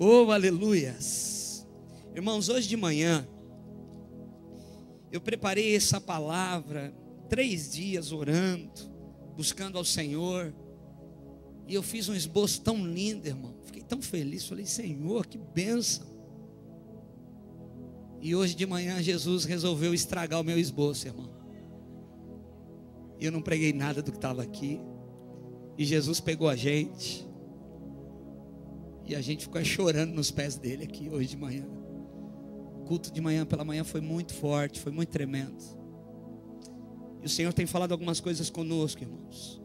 Oh, aleluias. Irmãos, hoje de manhã eu preparei essa palavra 3 dias orando, buscando ao Senhor. E eu fiz um esboço tão lindo, irmão. Fiquei tão feliz, falei, Senhor, que bênção. E hoje de manhã Jesus resolveu estragar o meu esboço, irmão. E eu não preguei nada do que estava aqui. E Jesus pegou a gente. E a gente ficou chorando nos pés dele aqui hoje de manhã. O culto de manhã pela manhã foi muito forte, foi muito tremendo. E o Senhor tem falado algumas coisas conosco, irmãos.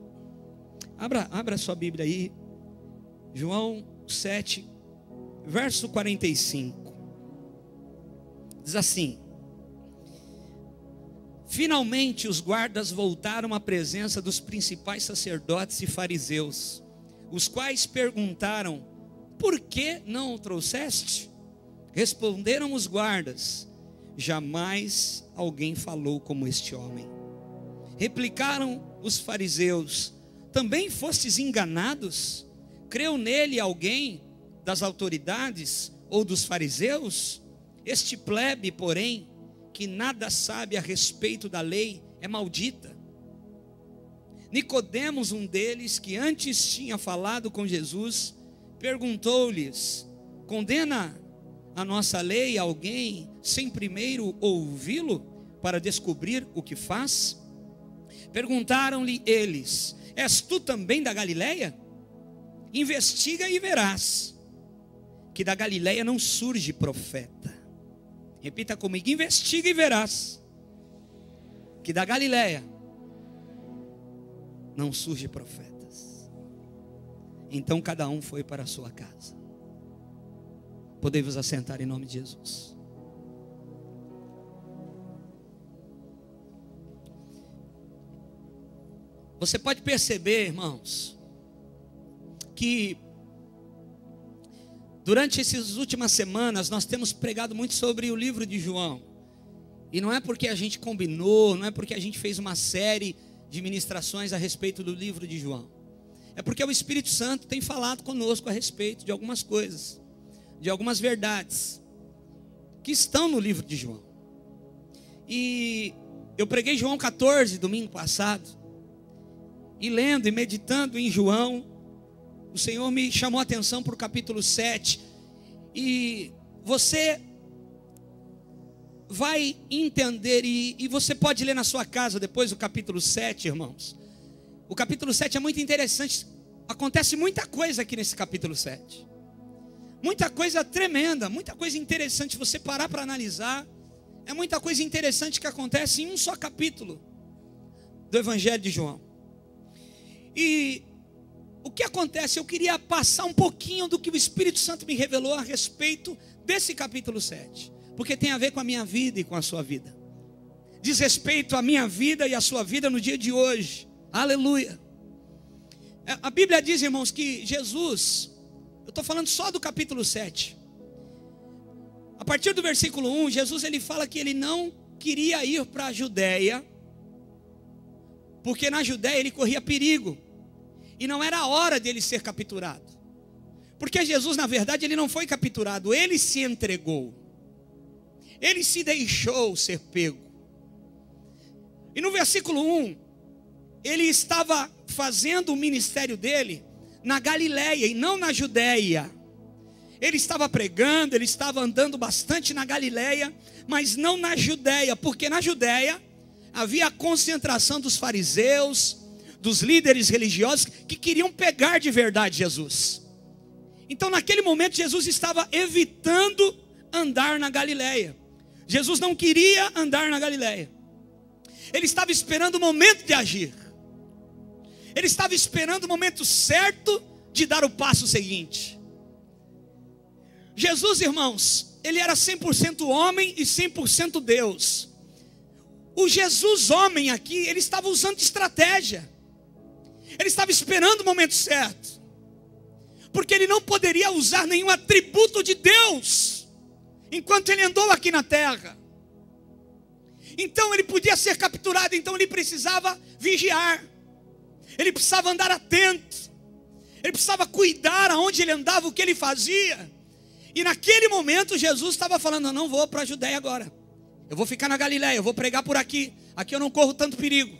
Abra a sua Bíblia aí. João 7, verso 45. Diz assim: finalmente os guardas voltaram à presença dos principais sacerdotes e fariseus, os quais perguntaram: por que não o trouxeste? Responderam os guardas: jamais alguém falou como este homem. Replicaram os fariseus: também fostes enganados? Creu nele alguém das autoridades ou dos fariseus? Este plebe, porém, que nada sabe a respeito da lei, é maldita. Nicodemos, um deles, que antes tinha falado com Jesus, perguntou-lhes: condena a nossa lei alguém sem primeiro ouvi-lo para descobrir o que faz? Perguntaram-lhe eles: és tu também da Galileia? Investiga e verás que da Galileia não surge profeta. Repita comigo: investiga e verás que da Galileia não surge profetas. Então cada um foi para a sua casa. Podemos assentar em nome de Jesus. Você pode perceber, irmãos, que durante essas últimas semanas nós temos pregado muito sobre o livro de João. E não é porque a gente combinou, não é porque a gente fez uma série de ministrações a respeito do livro de João. É porque o Espírito Santo tem falado conosco a respeito de algumas coisas, de algumas verdades que estão no livro de João. E eu preguei João 14 domingo passado. E lendo e meditando em João, o Senhor me chamou a atenção para o capítulo 7. E você vai entender, e você pode ler na sua casa depois o capítulo 7, irmãos. O capítulo 7 é muito interessante. Acontece muita coisa aqui nesse capítulo 7. Muita coisa tremenda, muita coisa interessante. Se você parar para analisar, é muita coisa interessante que acontece em um só capítulo do Evangelho de João. E o que acontece? Eu queria passar um pouquinho do que o Espírito Santo me revelou a respeito desse capítulo 7. Porque tem a ver com a minha vida e com a sua vida. Diz respeito à minha vida e à sua vida no dia de hoje. Aleluia. A Bíblia diz, irmãos, que Jesus, eu estou falando só do capítulo 7. A partir do versículo 1, Jesus ele fala que ele não queria ir para a Judéia, porque na Judéia ele corria perigo. E não era a hora dele ser capturado. Porque Jesus, na verdade, ele não foi capturado. Ele se entregou. Ele se deixou ser pego. E no versículo 1, ele estava fazendo o ministério dele na Galileia e não na Judéia. Ele estava pregando, ele estava andando bastante na Galileia, mas não na Judéia. Porque na Judéia havia a concentração dos fariseus, dos líderes religiosos que queriam pegar de verdade Jesus. Então naquele momento Jesus estava evitando andar na Galileia. Jesus não queria andar na Galileia. Ele estava esperando o momento de agir. Ele estava esperando o momento certo de dar o passo seguinte. Jesus, irmãos, ele era 100% homem e 100% Deus. O Jesus homem aqui, ele estava usando estratégia. Ele estava esperando o momento certo. Porque ele não poderia usar nenhum atributo de Deus enquanto ele andou aqui na terra. Então ele podia ser capturado, então ele precisava vigiar. Ele precisava andar atento. Ele precisava cuidar aonde ele andava, o que ele fazia. E naquele momento Jesus estava falando: eu não vou para a Judéia agora, eu vou ficar na Galileia, eu vou pregar por aqui. Aqui eu não corro tanto perigo,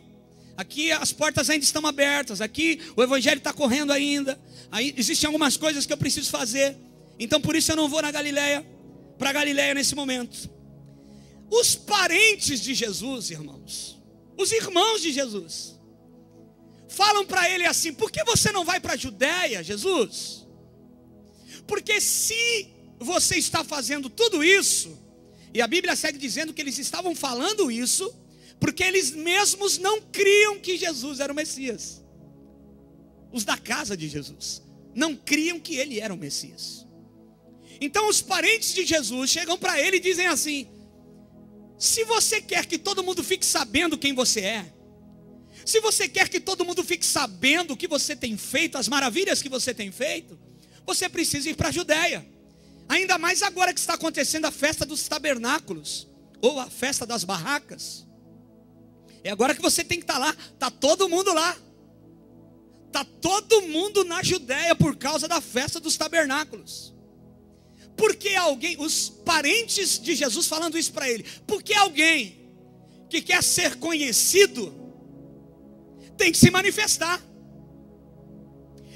aqui as portas ainda estão abertas, aqui o evangelho está correndo ainda, aí existem algumas coisas que eu preciso fazer. Então por isso eu não vou na Galileia, para a Galileia nesse momento. Os parentes de Jesus, irmãos, os irmãos de Jesus, falam para ele assim: por que você não vai para a Judéia, Jesus? Porque se você está fazendo tudo isso, e a Bíblia segue dizendo que eles estavam falando isso porque eles mesmos não criam que Jesus era o Messias. Os da casa de Jesus não criam que ele era o Messias. Então os parentes de Jesus chegam para ele e dizem assim: se você quer que todo mundo fique sabendo quem você é, se você quer que todo mundo fique sabendo o que você tem feito, as maravilhas que você tem feito, você precisa ir para a Judéia. Ainda mais agora que está acontecendo a festa dos tabernáculos, ou a festa das barracas. É agora que você tem que estar lá. Está todo mundo lá. Está todo mundo na Judéia por causa da festa dos tabernáculos. Porque alguém, os parentes de Jesus falando isso para ele, porque alguém que quer ser conhecido tem que se manifestar.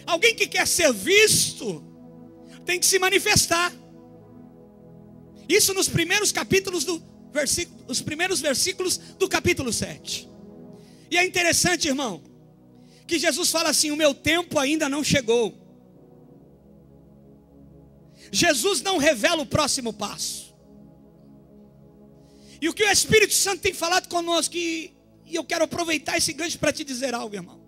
Alguém que quer ser visto tem que se manifestar. Isso nos primeiros capítulos os primeiros versículos do capítulo 7. E é interessante, irmão, que Jesus fala assim: o meu tempo ainda não chegou. Jesus não revela o próximo passo. E o que o Espírito Santo tem falado conosco, e eu quero aproveitar esse gancho para te dizer algo, irmão.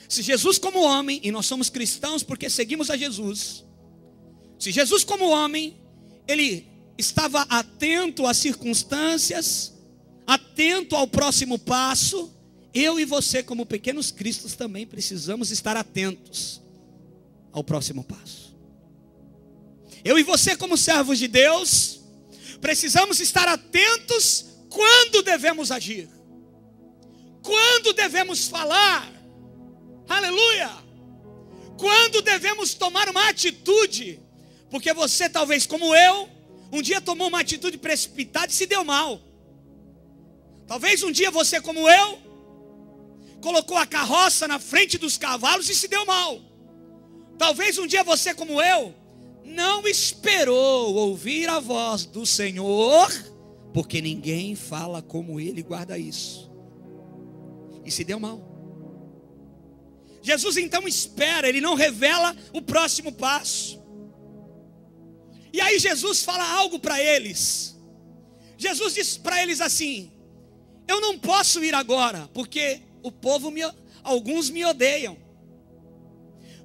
Se Jesus como homem, e nós somos cristãos porque seguimos a Jesus, se Jesus como homem, ele estava atento às circunstâncias, atento ao próximo passo, eu e você como pequenos cristos também precisamos estar atentos ao próximo passo. Eu e você como servos de Deus, precisamos estar atentos quando devemos agir, quando devemos falar, aleluia, quando devemos tomar uma atitude, porque você talvez como eu, um dia tomou uma atitude precipitada e se deu mal. Talvez um dia você como eu, colocou a carroça na frente dos cavalos e se deu mal. Talvez um dia você como eu, não esperou ouvir a voz do Senhor, porque ninguém fala como ele, guarda isso, e se deu mal. Jesus então espera, ele não revela o próximo passo. E aí Jesus fala algo para eles. Jesus diz para eles assim: eu não posso ir agora, porque o povo, alguns me odeiam.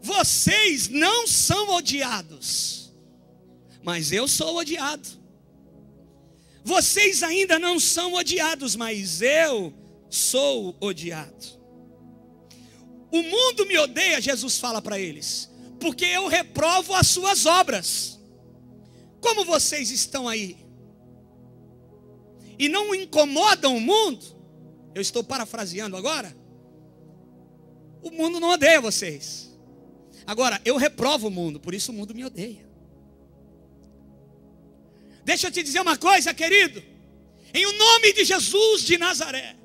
Vocês não são odiados, mas eu sou odiado. Vocês ainda não são odiados, mas eu sou odiado. O mundo me odeia, Jesus fala para eles, porque eu reprovo as suas obras. Como vocês estão aí e não incomodam o mundo, eu estou parafraseando agora, o mundo não odeia vocês. Agora, eu reprovo o mundo, por isso o mundo me odeia. Deixa eu te dizer uma coisa, querido. Em o nome de Jesus de Nazaré,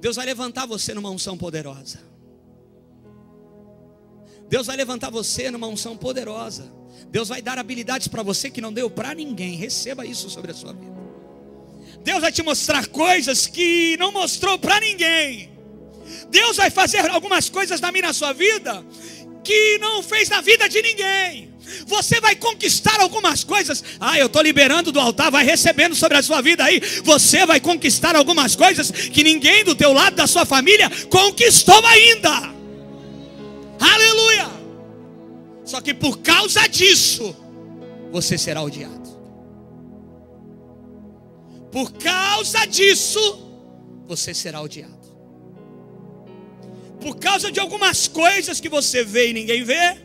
Deus vai levantar você numa unção poderosa. Deus vai levantar você numa unção poderosa. Deus vai dar habilidades para você que não deu para ninguém. Receba isso sobre a sua vida. Deus vai te mostrar coisas que não mostrou para ninguém. Deus vai fazer algumas coisas na sua vida que não fez na vida de ninguém. Você vai conquistar algumas coisas. Eu estou liberando do altar, vai recebendo sobre a sua vida aí. Você vai conquistar algumas coisas que ninguém do teu lado, da sua família, conquistou ainda. Aleluia. Só que por causa disso, você será odiado. Por causa disso, você será odiado. Por causa de algumas coisas que você vê e ninguém vê.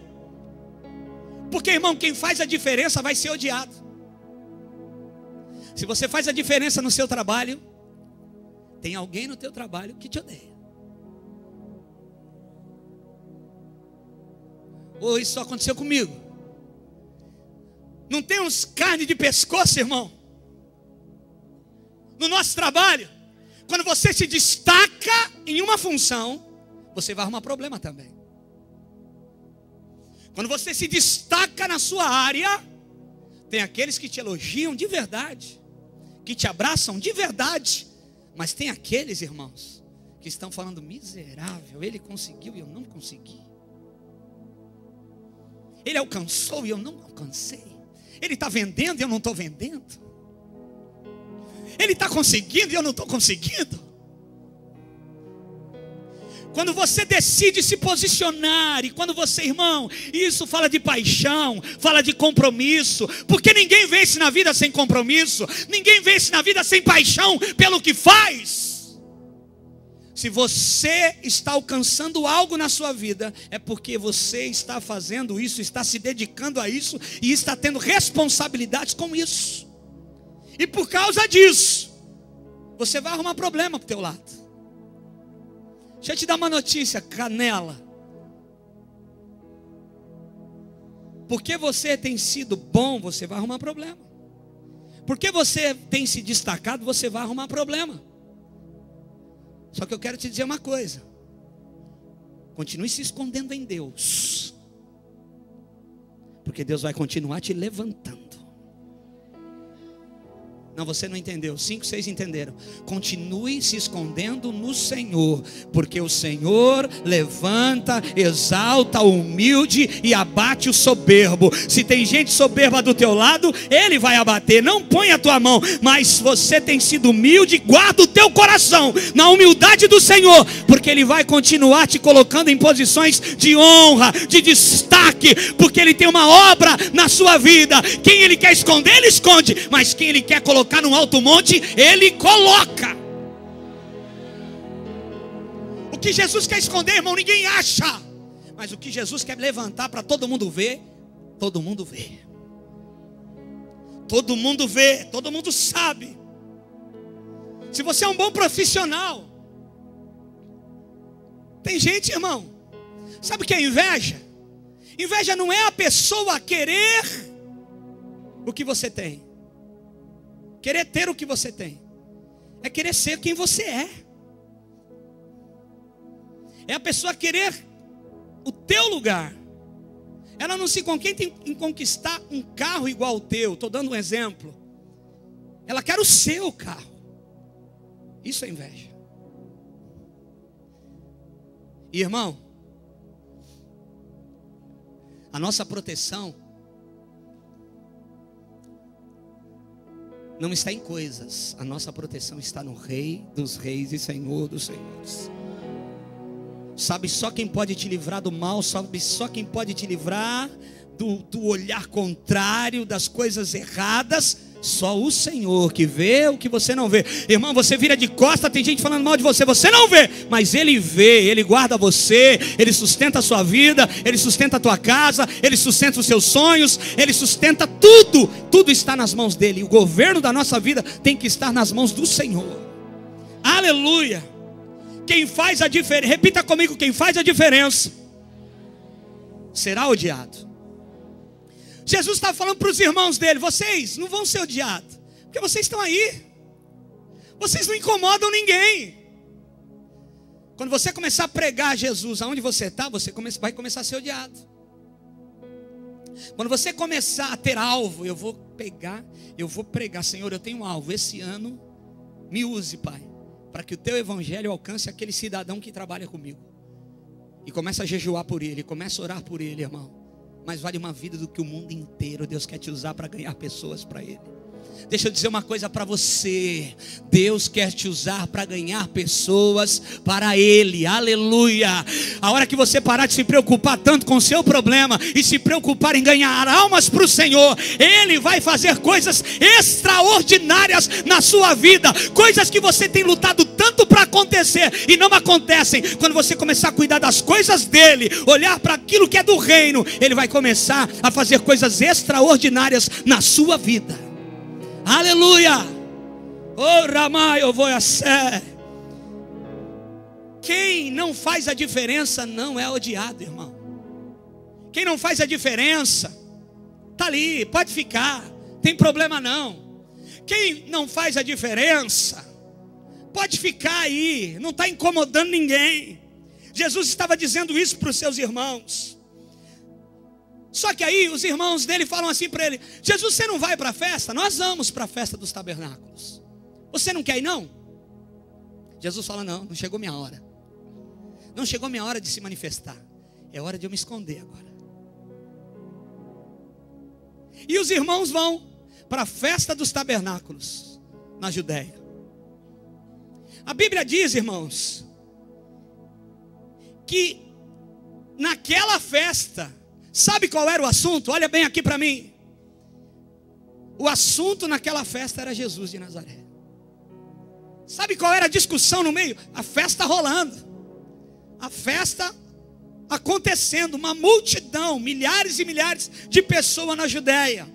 Porque, irmão, quem faz a diferença vai ser odiado. Se você faz a diferença no seu trabalho, tem alguém no teu trabalho que te odeia. Ou isso só aconteceu comigo? Não tem uns carne de pescoço, irmão? No nosso trabalho, quando você se destaca em uma função, você vai arrumar problema também. Quando você se destaca na sua área, tem aqueles que te elogiam de verdade, que te abraçam de verdade, mas tem aqueles, irmãos, que estão falando: miserável, ele conseguiu e eu não consegui. Ele alcançou e eu não alcancei. Ele está vendendo e eu não estou vendendo. Ele está conseguindo e eu não estou conseguindo. Quando você decide se posicionar, e quando você, irmão, isso fala de paixão, fala de compromisso, porque ninguém vence na vida sem compromisso, ninguém vence na vida sem paixão pelo que faz. Se você está alcançando algo na sua vida, é porque você está fazendo isso, está se dedicando a isso e está tendo responsabilidades com isso. E por causa disso, você vai arrumar problema para o teu lado. Deixa eu te dar uma notícia, canela. Porque você tem sido bom, você vai arrumar problema. Porque você tem se destacado, você vai arrumar problema. Só que eu quero te dizer uma coisa: continue se escondendo em Deus, porque Deus vai continuar te levantando. Não, você não entendeu. 5, 6 entenderam. Continue se escondendo no Senhor, porque o Senhor levanta, exalta o humilde e abate o soberbo. Se tem gente soberba do teu lado, Ele vai abater. Não põe a tua mão, mas você tem sido humilde, guarda o teu coração na humildade do Senhor, porque Ele vai continuar te colocando em posições de honra, de destaque, porque Ele tem uma obra na sua vida. Quem Ele quer esconder, Ele esconde, mas quem Ele quer colocar num alto monte, Ele coloca. O que Jesus quer esconder, irmão, ninguém acha. Mas o que Jesus quer levantar para todo mundo ver, todo mundo vê. Todo mundo vê, todo mundo sabe. Se você é um bom profissional, tem gente, irmão, sabe o que é inveja? Inveja não é a pessoa querer o que você tem, querer ter o que você tem, é querer ser quem você é. É a pessoa querer o teu lugar. Ela não se contenta em conquistar um carro igual ao teu. Estou dando um exemplo. Ela quer o seu carro. Isso é inveja. E, irmão, a nossa proteção não está em coisas. A nossa proteção está no Rei dos Reis e Senhor dos Senhores. Sabe só quem pode te livrar do mal, sabe só quem pode te livrar do olhar contrário, das coisas erradas? Só o Senhor, que vê o que você não vê. Irmão, você vira de costa, tem gente falando mal de você, você não vê, mas Ele vê, Ele guarda você, Ele sustenta a sua vida, Ele sustenta a tua casa, Ele sustenta os seus sonhos, Ele sustenta tudo. Tudo está nas mãos dEle. O governo da nossa vida tem que estar nas mãos do Senhor. Aleluia. Quem faz a diferença, repita comigo: quem faz a diferença será odiado. Jesus está falando para os irmãos dele: vocês não vão ser odiados, porque vocês estão aí, vocês não incomodam ninguém. Quando você começar a pregar Jesus aonde você está, você vai começar a ser odiado. Quando você começar a ter alvo, eu vou pregar, Senhor, eu tenho um alvo, esse ano me use, Pai, para que o teu evangelho alcance aquele cidadão que trabalha comigo. E começa a jejuar por ele, começa a orar por ele, irmão. Mas vale uma vida do que o mundo inteiro. Deus quer te usar para ganhar pessoas para Ele. Deixa eu dizer uma coisa para você: Deus quer te usar para ganhar pessoas para Ele. Aleluia. A hora que você parar de se preocupar tanto com o seu problema e se preocupar em ganhar almas para o Senhor, Ele vai fazer coisas extraordinárias na sua vida. Coisas que você tem lutado tanto para acontecer e não acontecem. Quando você começar a cuidar das coisas dEle, olhar para aquilo que é do reino, Ele vai começar a fazer coisas extraordinárias na sua vida. Aleluia. Oh, Ramai, eu vou a sé. Quem não faz a diferença não é odiado, irmão. Quem não faz a diferença Está ali, pode ficar, tem problema não. Quem não faz a diferença, pode ficar aí, não está incomodando ninguém. Jesus estava dizendo isso para os seus irmãos. Só que aí os irmãos dele falam assim para ele: Jesus, você não vai para a festa? Nós vamos para a festa dos tabernáculos. Você não quer ir não? Jesus fala: não chegou minha hora. Não chegou minha hora de se manifestar. É hora de eu me esconder agora. E os irmãos vão para a festa dos tabernáculos na Judéia. A Bíblia diz, irmãos, que naquela festa, sabe qual era o assunto? Olha bem aqui para mim. O assunto naquela festa era Jesus de Nazaré. Sabe qual era a discussão no meio? A festa rolando, a festa acontecendo, uma multidão, milhares e milhares de pessoas na Judéia.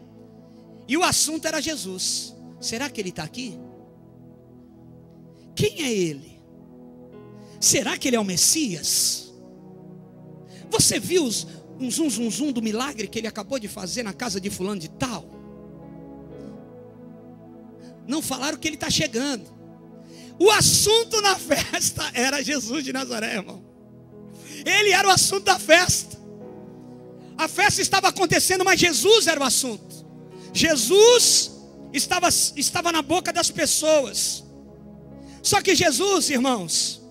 E o assunto era Jesus. Será que ele está aqui? Quem é ele? Será que ele é o Messias? Você viu um zum do milagre que ele acabou de fazer na casa de fulano de tal? Não falaram que ele está chegando. O assunto na festa era Jesus de Nazaré, irmão. Ele era o assunto da festa. A festa estava acontecendo, mas Jesus era o assunto. Jesus estava na boca das pessoas. Só que Jesus, irmãos,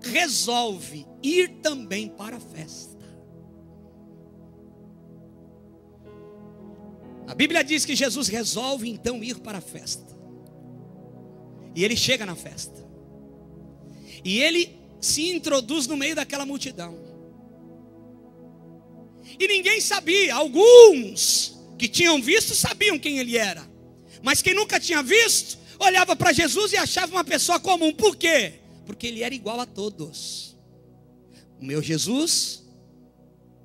resolve ir também para a festa. A Bíblia diz que Jesus resolve então ir para a festa. E ele chega na festa. E ele se introduz no meio daquela multidão. E ninguém sabia. Alguns que tinham visto sabiam quem ele era. Mas quem nunca tinha visto, olhava para Jesus e achava uma pessoa comum. Por quê? Porque ele era igual a todos. O meu Jesus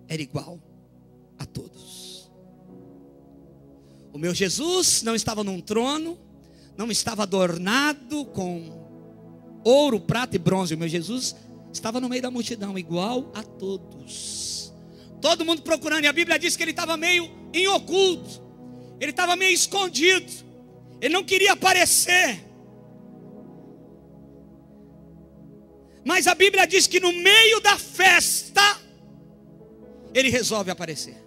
era igual a todos. O meu Jesus não estava num trono, não estava adornado com ouro, prata e bronze. O meu Jesus estava no meio da multidão, igual a todos. Todo mundo procurando. E a Bíblia diz que ele estava meio em oculto. Ele estava meio escondido. Ele não queria aparecer. Mas a Bíblia diz que no meio da festa, ele resolve aparecer.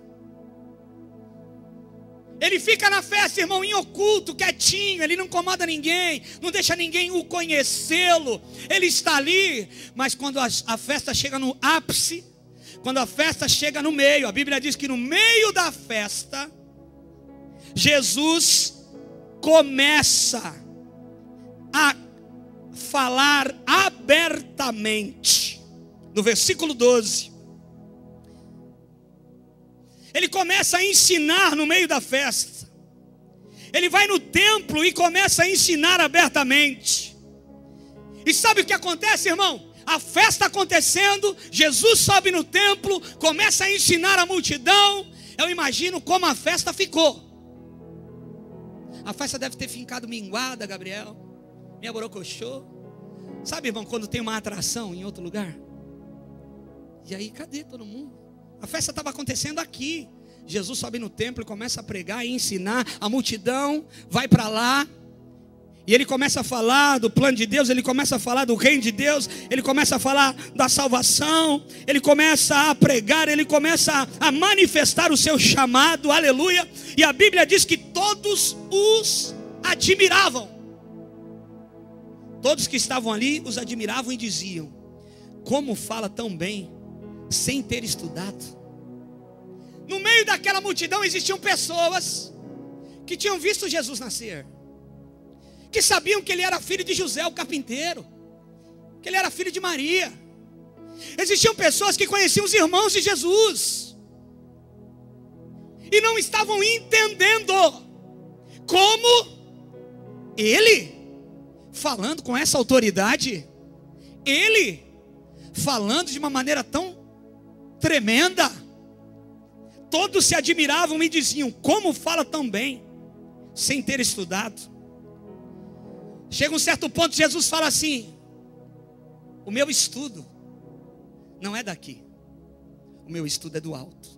Ele fica na festa, irmão, em oculto, quietinho. Ele não incomoda ninguém, não deixa ninguém o conhecê-lo. Ele está ali, mas quando a festa chega no ápice, quando a festa chega no meio, a Bíblia diz que no meio da festa, Jesus começa a falar abertamente. No versículo 12, ele começa a ensinar no meio da festa. Ele vai no templo e começa a ensinar abertamente. E sabe o que acontece, irmão? A festa acontecendo, Jesus sobe no templo, começa a ensinar a multidão. Eu imagino como a festa ficou. A festa deve ter ficado minguada, Gabriel. Minha borocochô. Sabe, irmão, quando tem uma atração em outro lugar? E aí, cadê todo mundo? A festa estava acontecendo aqui. Jesus sobe no templo e começa a pregar e ensinar. A multidão vai para lá. E ele começa a falar do plano de Deus. Ele começa a falar do reino de Deus. Ele começa a falar da salvação. Ele começa a pregar. Ele começa a manifestar o seu chamado. Aleluia. E a Bíblia diz que todos os admiravam. Todos que estavam ali os admiravam e diziam: como fala tão bem sem ter estudado. No meio daquela multidão existiam pessoas que tinham visto Jesus nascer, que sabiam que ele era filho de José, o carpinteiro, que ele era filho de Maria. Existiam pessoas que conheciam os irmãos de Jesus e não estavam entendendo como ele, falando com essa autoridade, ele falando de uma maneira tão tremenda, todos se admiravam e diziam: como fala tão bem sem ter estudado. Chega um certo ponto, Jesus fala assim: o meu estudo não é daqui, o meu estudo é do alto.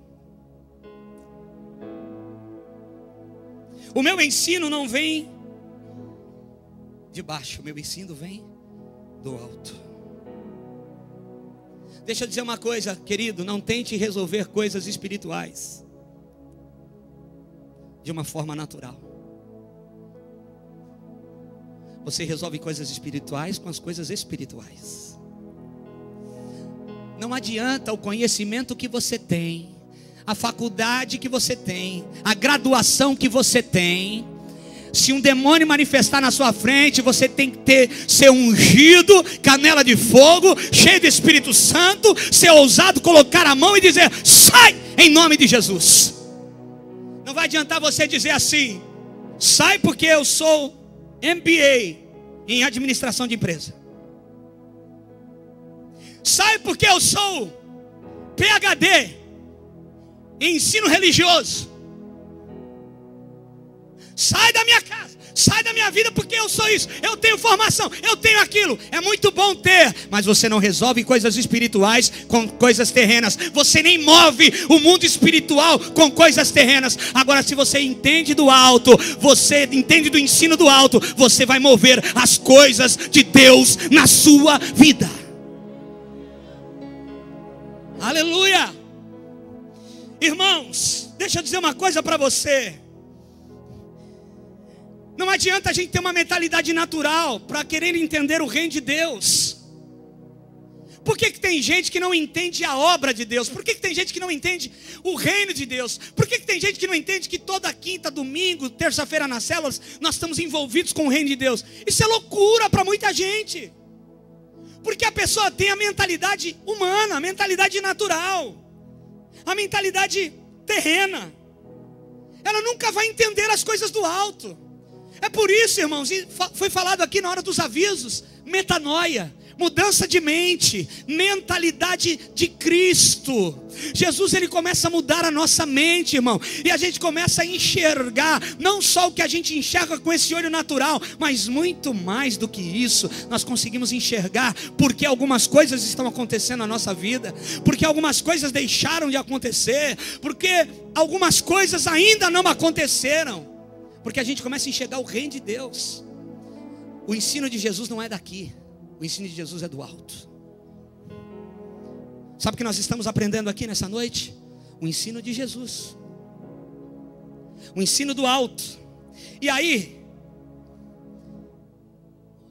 O meu ensino não vem de baixo, o meu ensino vem do alto. Deixa eu dizer uma coisa, querido, não tente resolver coisas espirituais de uma forma natural. Você resolve coisas espirituais com as coisas espirituais. Não adianta o conhecimento que você tem, a faculdade que você tem, a graduação que você tem. Se um demônio manifestar na sua frente, você tem que ser ungido, canela de fogo, cheio do Espírito Santo, ser ousado, colocar a mão e dizer: sai em nome de Jesus. Não vai adiantar você dizer assim: sai porque eu sou MBA em administração de empresa. Sai porque eu sou PhD em ensino religioso. Sai da minha casa, sai da minha vida porque eu sou isso. Eu tenho formação, eu tenho aquilo. É muito bom ter, mas você não resolve coisas espirituais com coisas terrenas. Você nem move o mundo espiritual com coisas terrenas. Agora, se você entende do alto, você entende do ensino do alto, você vai mover as coisas de Deus na sua vida. Aleluia. Irmãos, deixa eu dizer uma coisa para você. Não adianta a gente ter uma mentalidade natural para querer entender o reino de Deus. Por que tem gente que não entende a obra de Deus? Por que tem gente que não entende o reino de Deus? Por que tem gente que não entende que toda quinta, domingo, terça-feira nas células nós estamos envolvidos com o reino de Deus? Isso é loucura para muita gente. Porque a pessoa tem a mentalidade humana, a mentalidade natural, a mentalidade terrena. Ela nunca vai entender as coisas do alto. É por isso, irmãos, e foi falado aqui na hora dos avisos, metanoia, mudança de mente, mentalidade de Cristo. Jesus, ele começa a mudar a nossa mente, irmão, e a gente começa a enxergar, não só o que a gente enxerga com esse olho natural, mas muito mais do que isso, nós conseguimos enxergar porque algumas coisas estão acontecendo na nossa vida, porque algumas coisas deixaram de acontecer, porque algumas coisas ainda não aconteceram. Porque a gente começa a enxergar o reino de Deus. O ensino de Jesus não é daqui. O ensino de Jesus é do alto. Sabe o que nós estamos aprendendo aqui nessa noite? O ensino de Jesus. O ensino do alto. E aí,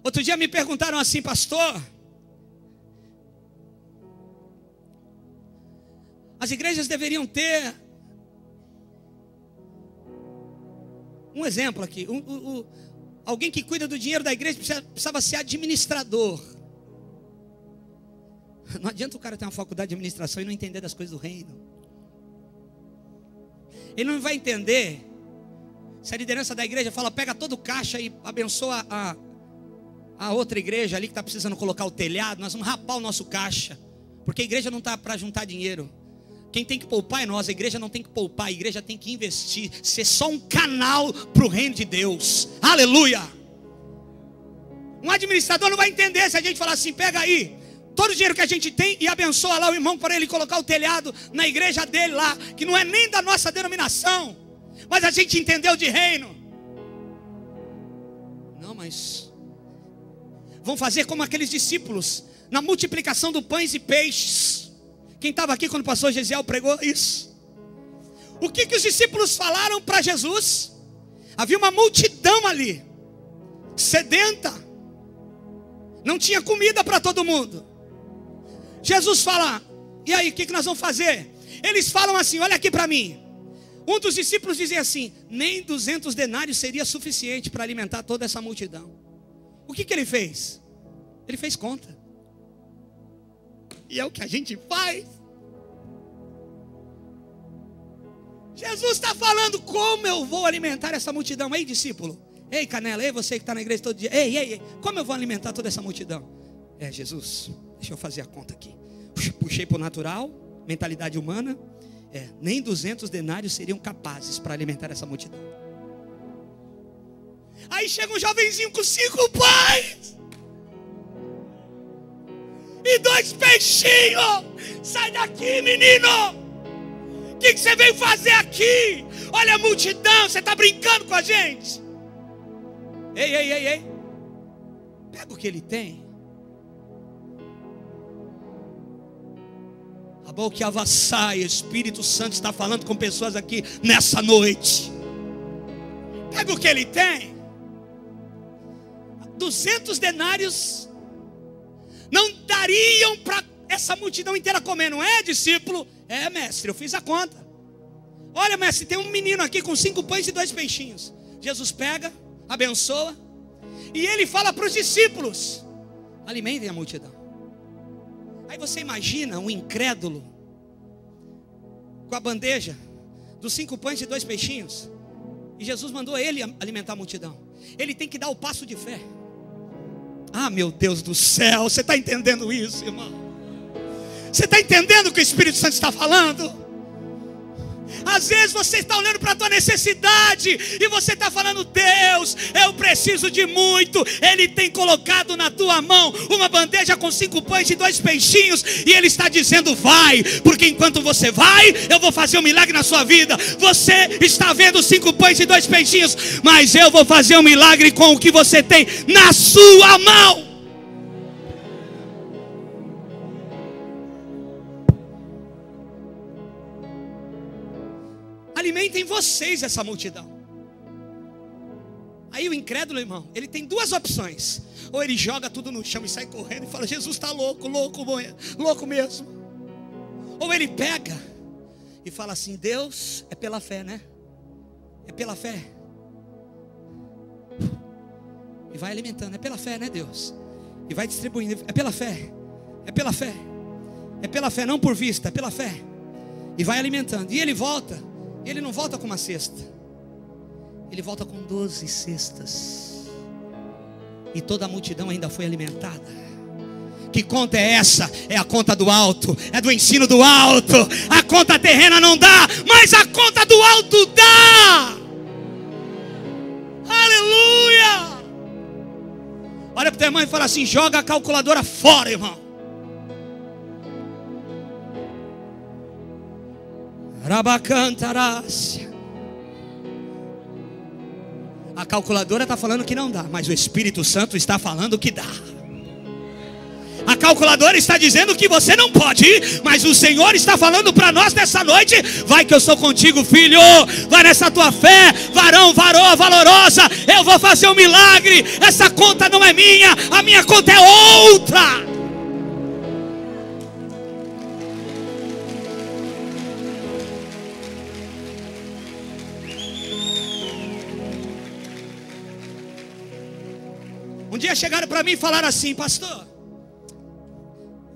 outro dia me perguntaram assim: pastor, as igrejas deveriam ter... Um exemplo aqui, alguém que cuida do dinheiro da igreja precisava ser administrador. Não adianta o cara ter uma faculdade de administração e não entender das coisas do reino. Ele não vai entender se a liderança da igreja fala: pega todo o caixa e abençoa a outra igreja ali que está precisando colocar o telhado. Nós vamos rapar o nosso caixa, porque a igreja não está para juntar dinheiro. Quem tem que poupar é nós. A igreja não tem que poupar, a igreja tem que investir, ser só um canal para o reino de Deus. Aleluia. Um administrador não vai entender se a gente falar assim: pega aí todo o dinheiro que a gente tem e abençoa lá o irmão para ele colocar o telhado na igreja dele lá, que não é nem da nossa denominação, mas a gente entendeu de reino. Não, mas vão fazer como aqueles discípulos na multiplicação do pães e peixes. Quem estava aqui quando o pastor Gesiel pregou isso? O que os discípulos falaram para Jesus? Havia uma multidão ali, sedenta, não tinha comida para todo mundo. Jesus fala: e aí, o que nós vamos fazer? Eles falam assim: olha aqui para mim. Um dos discípulos dizia assim: nem 200 denários seria suficiente para alimentar toda essa multidão. O que ele fez? Ele fez conta. E é o que a gente faz. Jesus está falando: como eu vou alimentar essa multidão? Ei, discípulo, ei, Canela, ei, você que está na igreja todo dia, ei, como eu vou alimentar toda essa multidão? Jesus, deixa eu fazer a conta aqui. Puxei para o natural, mentalidade humana. Nem 200 denários seriam capazes para alimentar essa multidão. Aí chega um jovenzinho com 5 pães e 2 peixinhos. Sai daqui, menino. O que você veio fazer aqui? Olha a multidão, você está brincando com a gente? Ei. Pega o que ele tem. A boca que avassaia, o Espírito Santo está falando com pessoas aqui nessa noite. Pega o que ele tem. 200 denários não dariam para essa multidão inteira comer, não é, discípulo? É, mestre, eu fiz a conta. Olha, mestre, tem um menino aqui com 5 pães e 2 peixinhos. Jesus pega, abençoa, e ele fala para os discípulos: alimentem a multidão. Aí você imagina um incrédulo com a bandeja dos 5 pães e 2 peixinhos, e Jesus mandou ele alimentar a multidão. Ele tem que dar o passo de fé. Ah, meu Deus do céu, você está entendendo isso, irmão? Você está entendendo o que o Espírito Santo está falando? Às vezes você está olhando para a tua necessidade e você está falando: Deus, eu preciso de muito. Ele tem colocado na tua mão uma bandeja com 5 pães e 2 peixinhos, e Ele está dizendo: vai, porque enquanto você vai, eu vou fazer um milagre na sua vida. Você está vendo 5 pães e 2 peixinhos, mas eu vou fazer um milagre com o que você tem na sua mão. Alimentem vocês essa multidão. Aí o incrédulo, irmão, ele tem 2 opções: ou ele joga tudo no chão e sai correndo e fala: Jesus está louco mesmo. Ou ele pega e fala assim: Deus, é pela fé, né? É pela fé. E vai alimentando: é pela fé, né, Deus? E vai distribuindo: é pela fé, é pela fé, é pela fé, não por vista, é pela fé. E vai alimentando. E ele volta. Ele não volta com uma cesta, ele volta com 12 cestas. E toda a multidão ainda foi alimentada. Que conta é essa? É a conta do alto, é do ensino do alto. A conta terrena não dá, mas a conta do alto dá. Aleluia! Olha para o teu irmão e fala assim: joga a calculadora fora, irmão. A calculadora está falando que não dá, mas o Espírito Santo está falando que dá. A calculadora está dizendo que você não pode ir, mas o Senhor está falando para nós nessa noite: vai que eu sou contigo, filho. Vai nessa tua fé, varão, varoa, valorosa. Eu vou fazer um milagre. Essa conta não é minha, a minha conta é outra. Um dia chegaram para mim e falaram assim: pastor,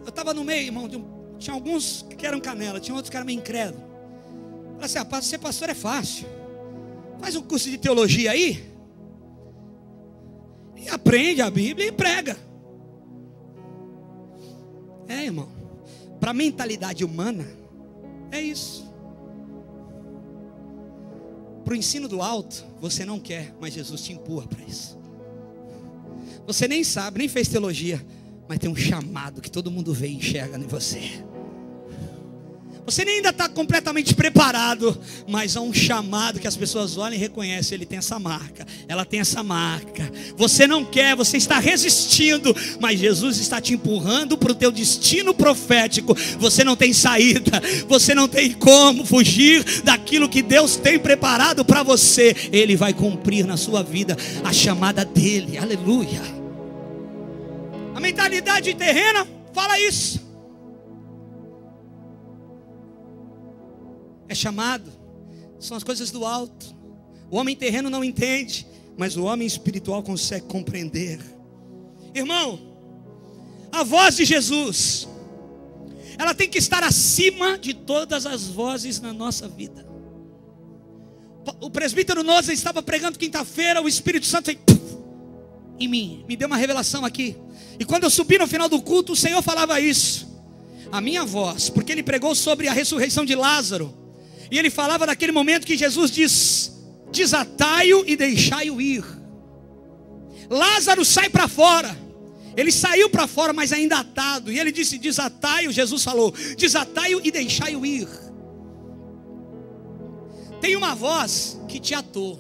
eu estava no meio, irmão, tinha alguns que eram canela, tinha outros que eram meio incrédulos. Falaram assim: ser pastor é fácil, faz um curso de teologia aí e aprende a Bíblia e prega. É, irmão, para a mentalidade humana é isso. Para o ensino do alto você não quer, mas Jesus te empurra para isso. Você nem sabe, nem fez teologia, mas tem um chamado que todo mundo vê e enxerga em você. Você nem ainda está completamente preparado, mas há um chamado que as pessoas olham e reconhecem: ele tem essa marca, ela tem essa marca. Você não quer, você está resistindo, mas Jesus está te empurrando para o teu destino profético. Você não tem saída, você não tem como fugir daquilo que Deus tem preparado para você. Ele vai cumprir na sua vida a chamada dele, aleluia. A mentalidade terrena fala isso. É chamado, são as coisas do alto. O homem terreno não entende, mas o homem espiritual consegue compreender. Irmão, a voz de Jesus, ela tem que estar acima de todas as vozes na nossa vida. O presbítero Noza estava pregando quinta-feira, o Espírito Santo veio em mim, me deu uma revelação aqui. E quando eu subi no final do culto, o Senhor falava isso: a minha voz, porque ele pregou sobre a ressurreição de Lázaro. E ele falava daquele momento que Jesus diz: desatai-o e deixai-o ir. Lázaro sai para fora. Ele saiu para fora, mas ainda atado. E ele disse: desatai-o, Jesus falou: desatai-o e deixai-o ir. Tem uma voz que te atou,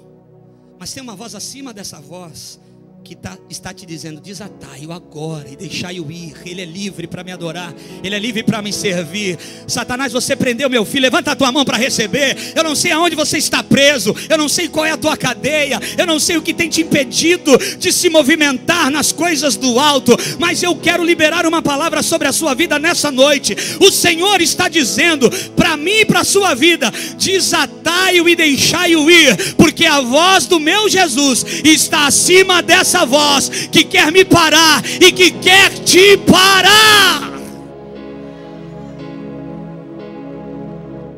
mas tem uma voz acima dessa voz que está te dizendo: desatai-o agora e deixai-o ir. Ele é livre para me adorar, ele é livre para me servir. Satanás, você prendeu meu filho, levanta a tua mão para receber. Eu não sei aonde você está preso, eu não sei qual é a tua cadeia, eu não sei o que tem te impedido de se movimentar nas coisas do alto, mas eu quero liberar uma palavra sobre a sua vida nessa noite. O Senhor está dizendo para mim e para a sua vida: desatai-o e deixai-o ir, porque a voz do meu Jesus está acima dessa voz que quer me parar e que quer te parar.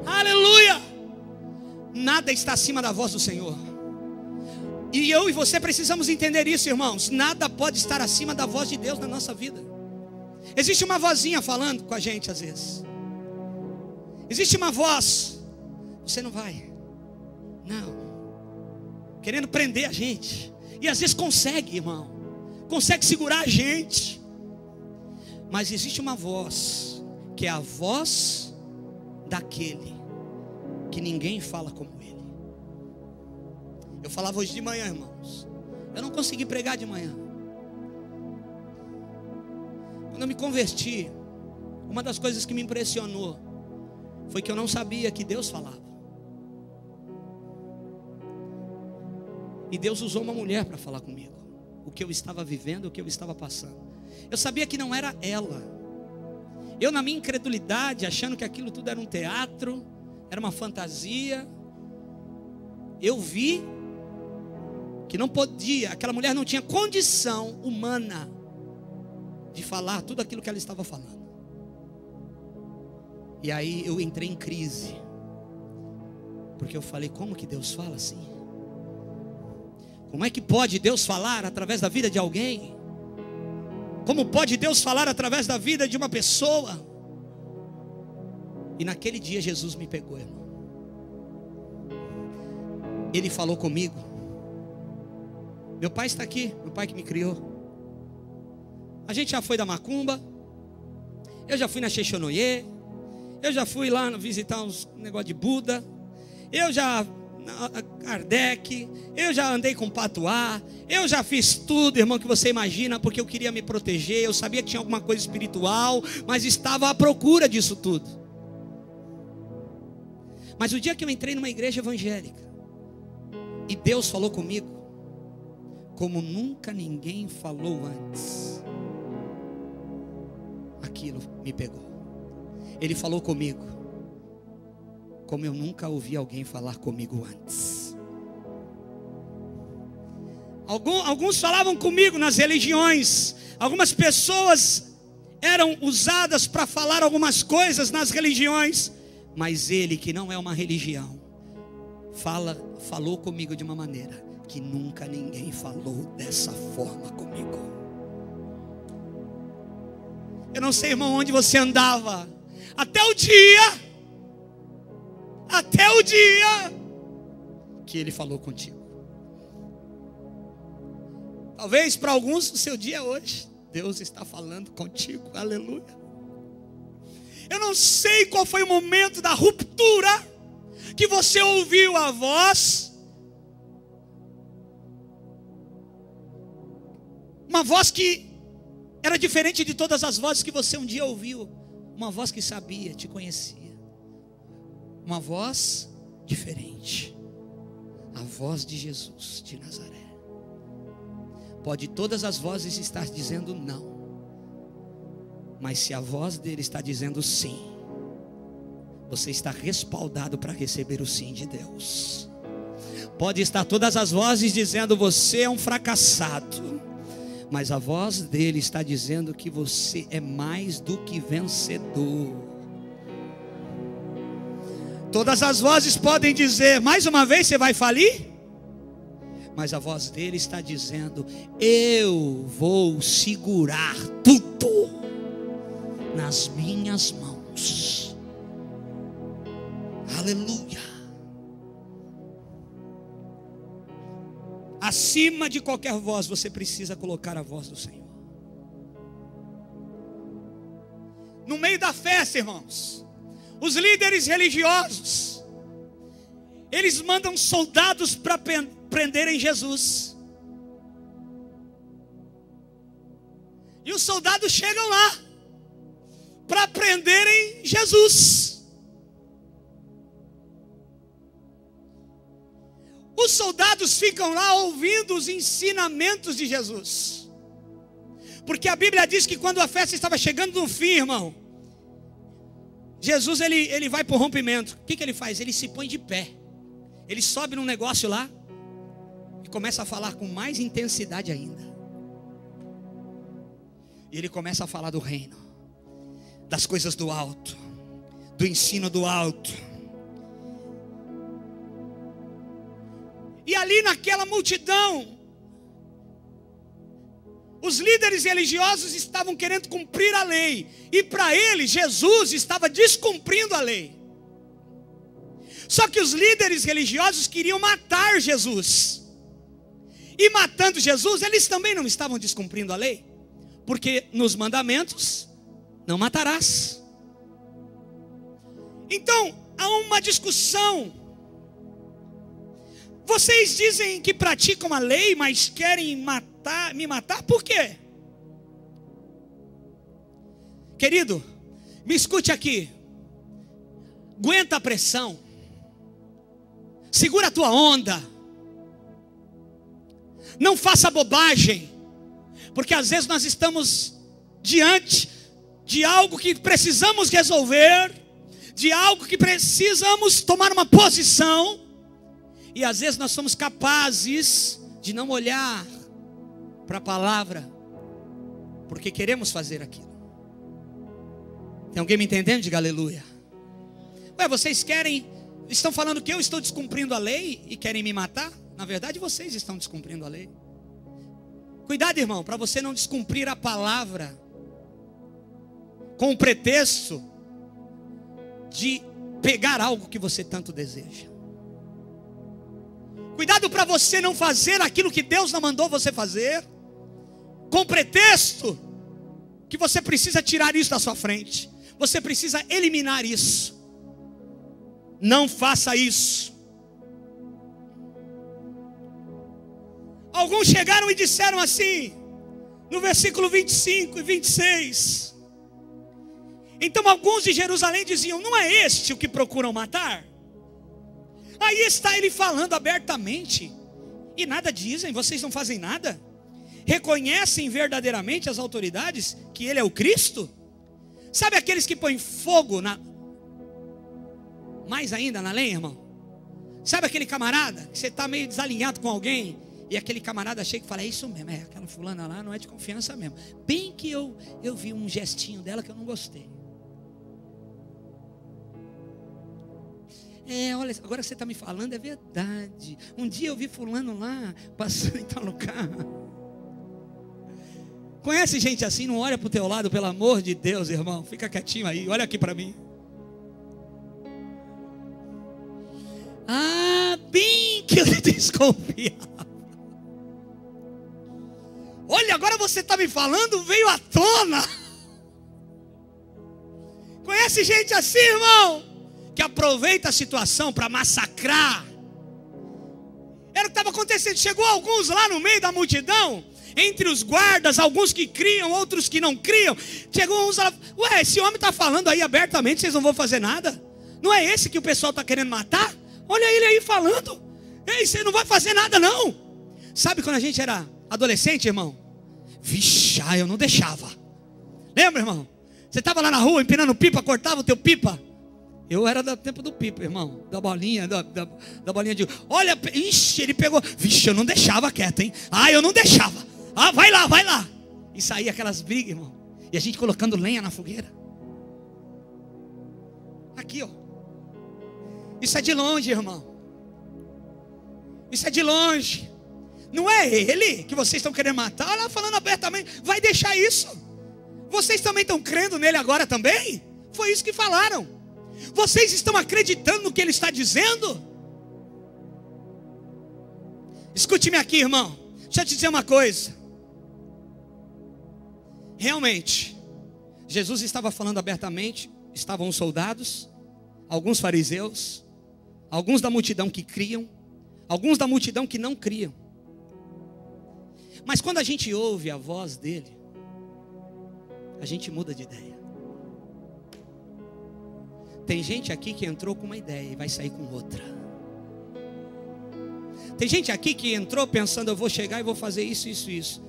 Aleluia! Nada está acima da voz do Senhor. E eu e você precisamos entender isso, irmãos. Nada pode estar acima da voz de Deus na nossa vida. Existe uma vozinha falando com a gente às vezes. Existe uma voz: você não vai, não, querendo prender a gente. E às vezes consegue, irmão, consegue segurar a gente. Mas existe uma voz, que é a voz daquele que ninguém fala como ele. Eu falava hoje de manhã, irmãos, eu não consegui pregar de manhã. Quando eu me converti, uma das coisas que me impressionou foi que eu não sabia que Deus falava. E Deus usou uma mulher para falar comigo o que eu estava vivendo, o que eu estava passando. Eu sabia que não era ela. Eu, na minha incredulidade, achando que aquilo tudo era um teatro, era uma fantasia, eu vi que não podia, aquela mulher não tinha condição humana de falar tudo aquilo que ela estava falando. E aí eu entrei em crise, porque eu falei: como que Deus fala assim? Como é que pode Deus falar através da vida de alguém? Como pode Deus falar através da vida de uma pessoa? E naquele dia Jesus me pegou, irmão. Ele falou comigo. Meu pai está aqui, meu pai que me criou. A gente já foi da macumba, eu já fui na Xexonoye, eu já fui lá visitar uns negócios de Buda, eu já... Kardec, eu já andei com patuá, eu já fiz tudo, irmão, que você imagina, porque eu queria me proteger. Eu sabia que tinha alguma coisa espiritual, mas estava à procura disso tudo. Mas o dia que eu entrei numa igreja evangélica e Deus falou comigo como nunca ninguém falou antes, aquilo me pegou. Ele falou comigo como eu nunca ouvi alguém falar comigo antes. Alguns falavam comigo nas religiões. Algumas pessoas eram usadas para falar algumas coisas nas religiões. Mas ele, que não é uma religião, falou comigo de uma maneira que nunca ninguém falou dessa forma comigo. Eu não sei, irmão, onde você andava até o dia que ele falou contigo. Talvez para alguns o seu dia é hoje. Deus está falando contigo, aleluia. Eu não sei qual foi o momento da ruptura que você ouviu a voz, uma voz que era diferente de todas as vozes que você um dia ouviu, uma voz que sabia, te conhecia. Uma voz diferente, a voz de Jesus de Nazaré. Pode todas as vozes estar dizendo não, mas se a voz dele está dizendo sim, você está respaldado para receber o sim de Deus. Pode estar todas as vozes dizendo você é um fracassado, mas a voz dele está dizendo que você é mais do que vencedor. Todas as vozes podem dizer: mais uma vez você vai falir? Mas a voz dele está dizendo: eu vou segurar tudo nas minhas mãos. Aleluia. Acima de qualquer voz, você precisa colocar a voz do Senhor. No meio da festa, irmãos, os líderes religiosos, eles mandam soldados para prenderem Jesus. E os soldados chegam lá para prenderem Jesus. Os soldados ficam lá ouvindo os ensinamentos de Jesus. Porque a Bíblia diz que quando a festa estava chegando no fim, irmão, Jesus ele vai para o rompimento. O que ele faz? Ele se põe de pé. Ele sobe num negócio lá e começa a falar com mais intensidade ainda. E ele começa a falar do reino, das coisas do alto, do ensino do alto. E ali naquela multidão, os líderes religiosos estavam querendo cumprir a lei. E para eles, Jesus estava descumprindo a lei. Só que os líderes religiosos queriam matar Jesus. E matando Jesus, eles também não estavam descumprindo a lei. Porque nos mandamentos, não matarás. Então, há uma discussão. Vocês dizem que praticam a lei, mas querem me matar, por quê? Querido, me escute aqui. Aguenta a pressão. Segura a tua onda. Não faça bobagem. Porque às vezes nós estamos diante de algo que precisamos resolver, de algo que precisamos tomar uma posição, e às vezes nós somos capazes de não olhar para a palavra, porque queremos fazer aquilo. Tem alguém me entendendo? Diga aleluia. Ué, vocês estão falando que eu estou descumprindo a lei e querem me matar? Na verdade vocês estão descumprindo a lei. Cuidado, irmão, para você não descumprir a palavra com o pretexto de pegar algo que você tanto deseja. Cuidado para você não fazer aquilo que Deus não mandou você fazer, com o pretexto que você precisa tirar isso da sua frente. Você precisa eliminar isso. Não faça isso. Alguns chegaram e disseram assim, no versículo 25 e 26. Então alguns de Jerusalém diziam: não é este o que procuram matar? Aí está ele falando abertamente. E nada dizem, vocês não fazem nada? Reconhecem verdadeiramente as autoridades que ele é o Cristo? Sabe aqueles que põem fogo mais ainda na lenha, irmão? Sabe aquele camarada que você está meio desalinhado com alguém, e aquele camarada chega e fala: é isso mesmo, aquela fulana lá não é de confiança mesmo. Bem que eu vi um gestinho dela que eu não gostei. Olha, agora você está me falando, é verdade. Um dia eu vi fulano lá, passando em tal lugar. Conhece gente assim? Não olha para o teu lado, pelo amor de Deus, irmão. Fica quietinho aí, olha aqui para mim. Bem que eu desconfiava. Olha, agora você está me falando, veio à tona. Conhece gente assim, irmão? Que aproveita a situação para massacrar. Era o que estava acontecendo. Chegou alguns lá no meio da multidão, entre os guardas, alguns que criam, outros que não criam. Chegou uns lá: ué, esse homem está falando aí abertamente, vocês não vão fazer nada? Não é esse que o pessoal está querendo matar? Olha ele aí falando. Ei, você não vai fazer nada não. Sabe quando a gente era adolescente, irmão? Vixe, eu não deixava. Lembra, irmão? Você estava lá na rua empinando pipa, cortava o teu pipa. Eu era do tempo do pipa, irmão. Da bolinha, da bolinha de... Olha, ixi, ele pegou. Vixe, eu não deixava quieto, hein? Eu não deixava. Vai lá. E saía aquelas brigas, irmão. E a gente colocando lenha na fogueira. Aqui, ó. Isso é de longe, irmão. Isso é de longe. Não é ele que vocês estão querendo matar. Olha lá, falando abertamente. Vai deixar isso. Vocês também estão crendo nele agora também? Foi isso que falaram. Vocês estão acreditando no que ele está dizendo? Escute-me aqui, irmão. Deixa eu te dizer uma coisa. Realmente, Jesus estava falando abertamente. Estavam os soldados, alguns fariseus, alguns da multidão que criam, alguns da multidão que não criam. Mas quando a gente ouve a voz dele, a gente muda de ideia. Tem gente aqui que entrou com uma ideia e vai sair com outra. Tem gente aqui que entrou pensando, eu vou chegar e vou fazer isso, isso, isso.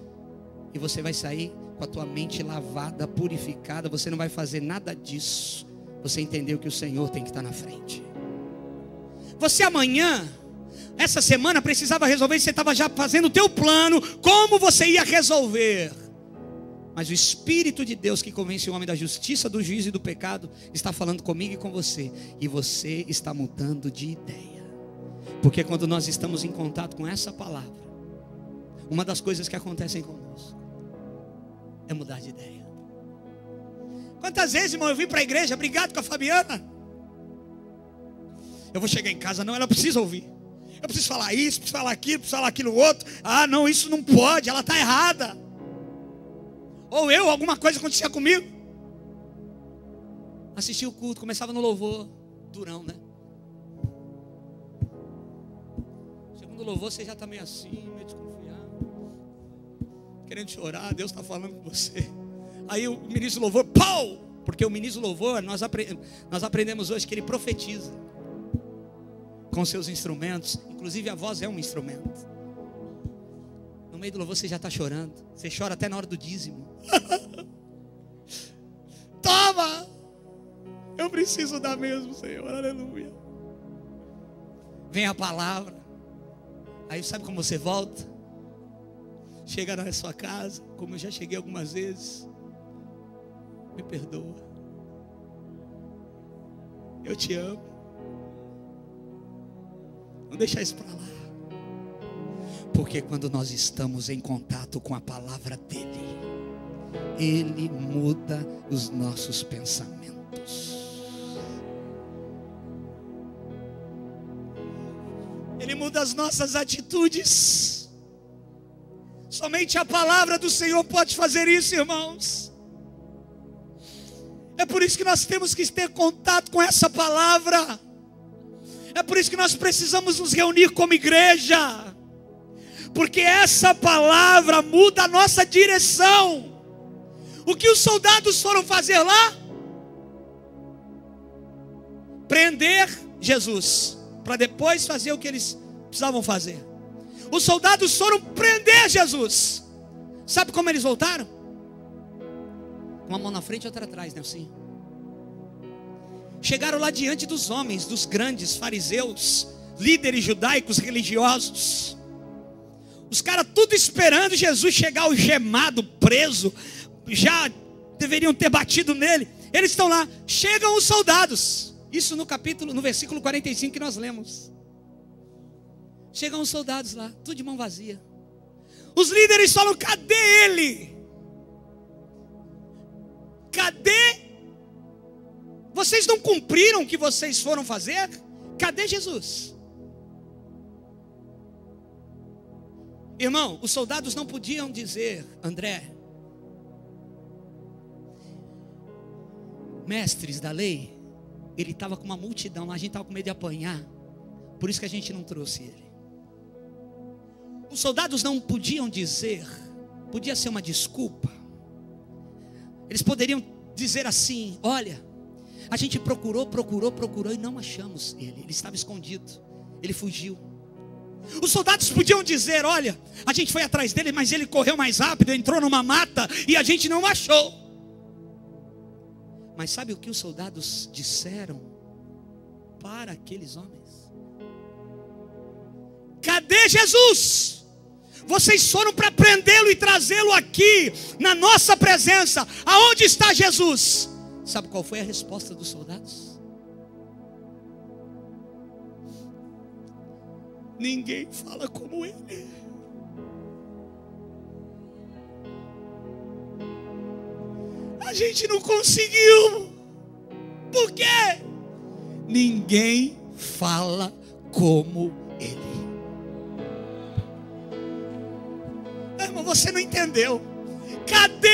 E você vai sair com a tua mente lavada, purificada. Você não vai fazer nada disso. Você entendeu que o Senhor tem que estar na frente. Você amanhã, essa semana, precisava resolver. Você estava já fazendo o teu plano, como você ia resolver. Mas o Espírito de Deus que convence o homem da justiça, do juízo e do pecado, está falando comigo e com você. E você está mudando de ideia. Porque quando nós estamos em contato com essa palavra, uma das coisas que acontecem conosco é mudar de ideia. Quantas vezes, irmão, eu vim para a igreja, obrigado com a Fabiana. Eu vou chegar em casa, não, ela precisa ouvir. Eu preciso falar isso, preciso falar aquilo outro. Ah, não, isso não pode, ela está errada. Ou alguma coisa acontecia comigo. Assistia o culto, começava no louvor, durão, né? Segundo louvor, você já está meio assim, meio desconfiado, querendo chorar, Deus está falando com você. Aí o ministro do louvor, pau! Porque o ministro do louvor, nós aprendemos hoje que ele profetiza com seus instrumentos. Inclusive a voz é um instrumento. No meio do louvor você já está chorando. Você chora até na hora do dízimo. Toma! Eu preciso dar mesmo, Senhor, aleluia. Vem a palavra. Aí sabe como você volta? Chega na sua casa, como eu já cheguei algumas vezes. Me perdoa. Eu te amo. Não deixa isso para lá. Porque quando nós estamos em contato com a palavra dele, ele muda os nossos pensamentos. Ele muda as nossas atitudes. Somente a palavra do Senhor pode fazer isso, irmãos. É por isso que nós temos que ter contato com essa palavra. É por isso que nós precisamos nos reunir como igreja. Porque essa palavra muda a nossa direção. O que os soldados foram fazer lá? Prender Jesus, para depois fazer o que eles precisavam fazer. Os soldados foram prender Jesus. Sabe como eles voltaram? Uma mão na frente e outra atrás, Nelson. Chegaram lá diante dos homens, dos grandes fariseus, líderes judaicos religiosos. Os caras tudo esperando Jesus chegar algemado, preso. Já deveriam ter batido nele. Eles estão lá, chegam os soldados. Isso no versículo 45 que nós lemos. Chegam os soldados lá, tudo de mão vazia. Os líderes falam, cadê ele? Cadê? Vocês não cumpriram o que vocês foram fazer? Cadê Jesus? Irmão, os soldados não podiam dizer, André, mestres da lei, ele estava com uma multidão, a gente estava com medo de apanhar, por isso que a gente não trouxe ele. Os soldados não podiam dizer, podia ser uma desculpa. Eles poderiam dizer assim, olha, a gente procurou e não achamos ele. Ele estava escondido, ele fugiu. Os soldados podiam dizer, olha, a gente foi atrás dele, mas ele correu mais rápido, entrou numa mata e a gente não achou. Mas sabe o que os soldados disseram para aqueles homens? Cadê Jesus? Vocês foram para prendê-lo e trazê-lo aqui, na nossa presença. Aonde está Jesus? Sabe qual foi a resposta dos soldados? Ninguém fala como ele. A gente não conseguiu. Por quê? Ninguém fala como ele. Irmão, você não entendeu Cadê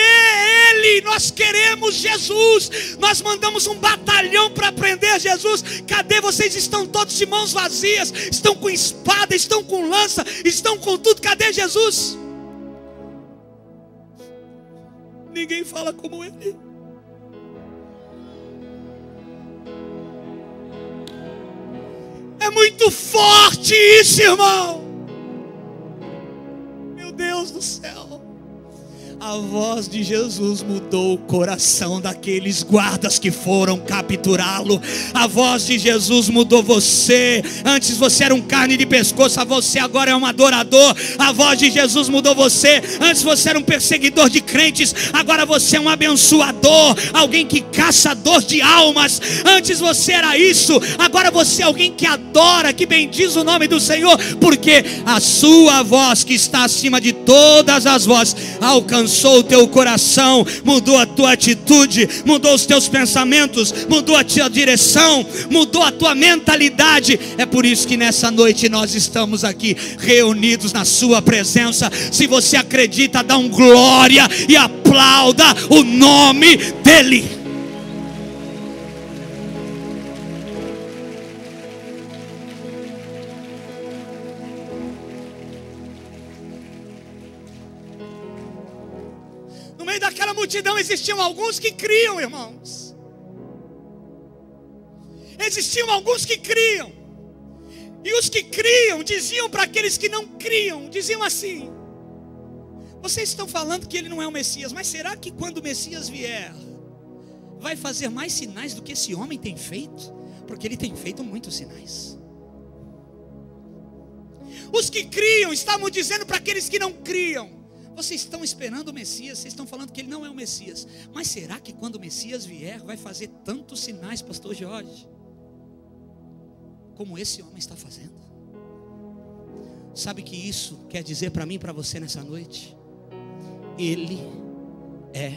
Ele? Nós queremos Jesus. Nós mandamos um batalhão para prender Jesus. Cadê? Vocês estão todos de mãos vazias, estão com espada, estão com lança, estão com tudo. Cadê Jesus? Ninguém fala como Ele. É muito forte isso, irmão. Meu Deus do céu. A voz de Jesus mudou o coração daqueles guardas que foram capturá-lo. A voz de Jesus mudou você. Antes você era um carne de pescoço, você agora é um adorador. A voz de Jesus mudou você. Antes você era um perseguidor de crentes, agora você é um abençoador, alguém que caçador de almas. Antes você era isso, agora você é alguém que adora, que bendiz o nome do Senhor, porque a sua voz, que está acima de todas as vozes, alcançou o teu coração, mudou a tua atitude, mudou os teus pensamentos, mudou a tua direção, mudou a tua mentalidade. É por isso que nessa noite nós estamos aqui reunidos na sua presença. Se você acredita, dá um glória e aplauda o nome dEle. No meio daquela multidão existiam alguns que criam, irmãos. Existiam alguns que criam. E os que criam diziam para aqueles que não criam, diziam assim: vocês estão falando que ele não é o Messias, mas será que quando o Messias vier, vai fazer mais sinais do que esse homem tem feito? Porque ele tem feito muitos sinais. Os que criam estavam dizendo para aqueles que não criam: vocês estão esperando o Messias, vocês estão falando que ele não é o Messias, mas será que quando o Messias vier, vai fazer tantos sinais, pastor Jorge, como esse homem está fazendo? Sabe o que isso quer dizer para mim e para você nessa noite? Ele é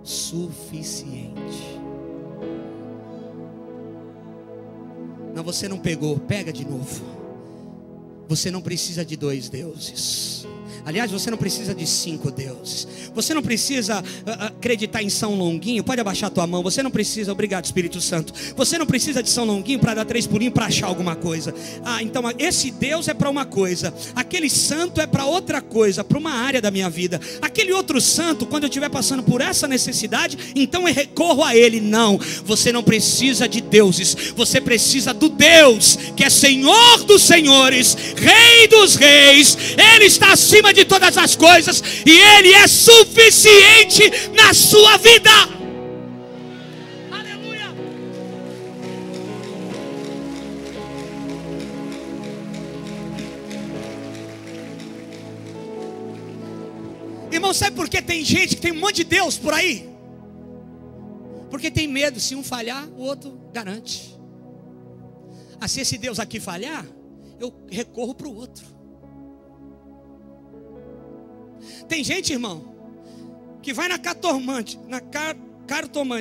suficiente. Não, você não pegou, pega de novo. Você não precisa de 2 deuses. Aliás, você não precisa de 5 deuses. Você não precisa acreditar em São Longuinho. Pode abaixar a tua mão. Você não precisa, obrigado Espírito Santo. Você não precisa de São Longuinho para dar 3 pulinhos para achar alguma coisa. Então esse Deus é para uma coisa, aquele santo é para outra coisa, para uma área da minha vida. Aquele outro santo, quando eu estiver passando por essa necessidade, então eu recorro a ele. Não, você não precisa de deuses. Você precisa do Deus que é Senhor dos senhores, Rei dos reis. Ele está acima de todas as coisas e Ele é suficiente na sua vida. Aleluia. Irmão, sabe por que tem gente que tem um monte de Deus por aí? Porque tem medo, se um falhar, o outro garante. Se esse Deus aqui falhar, eu recorro para o outro. Tem gente, irmão, que vai na cartomante,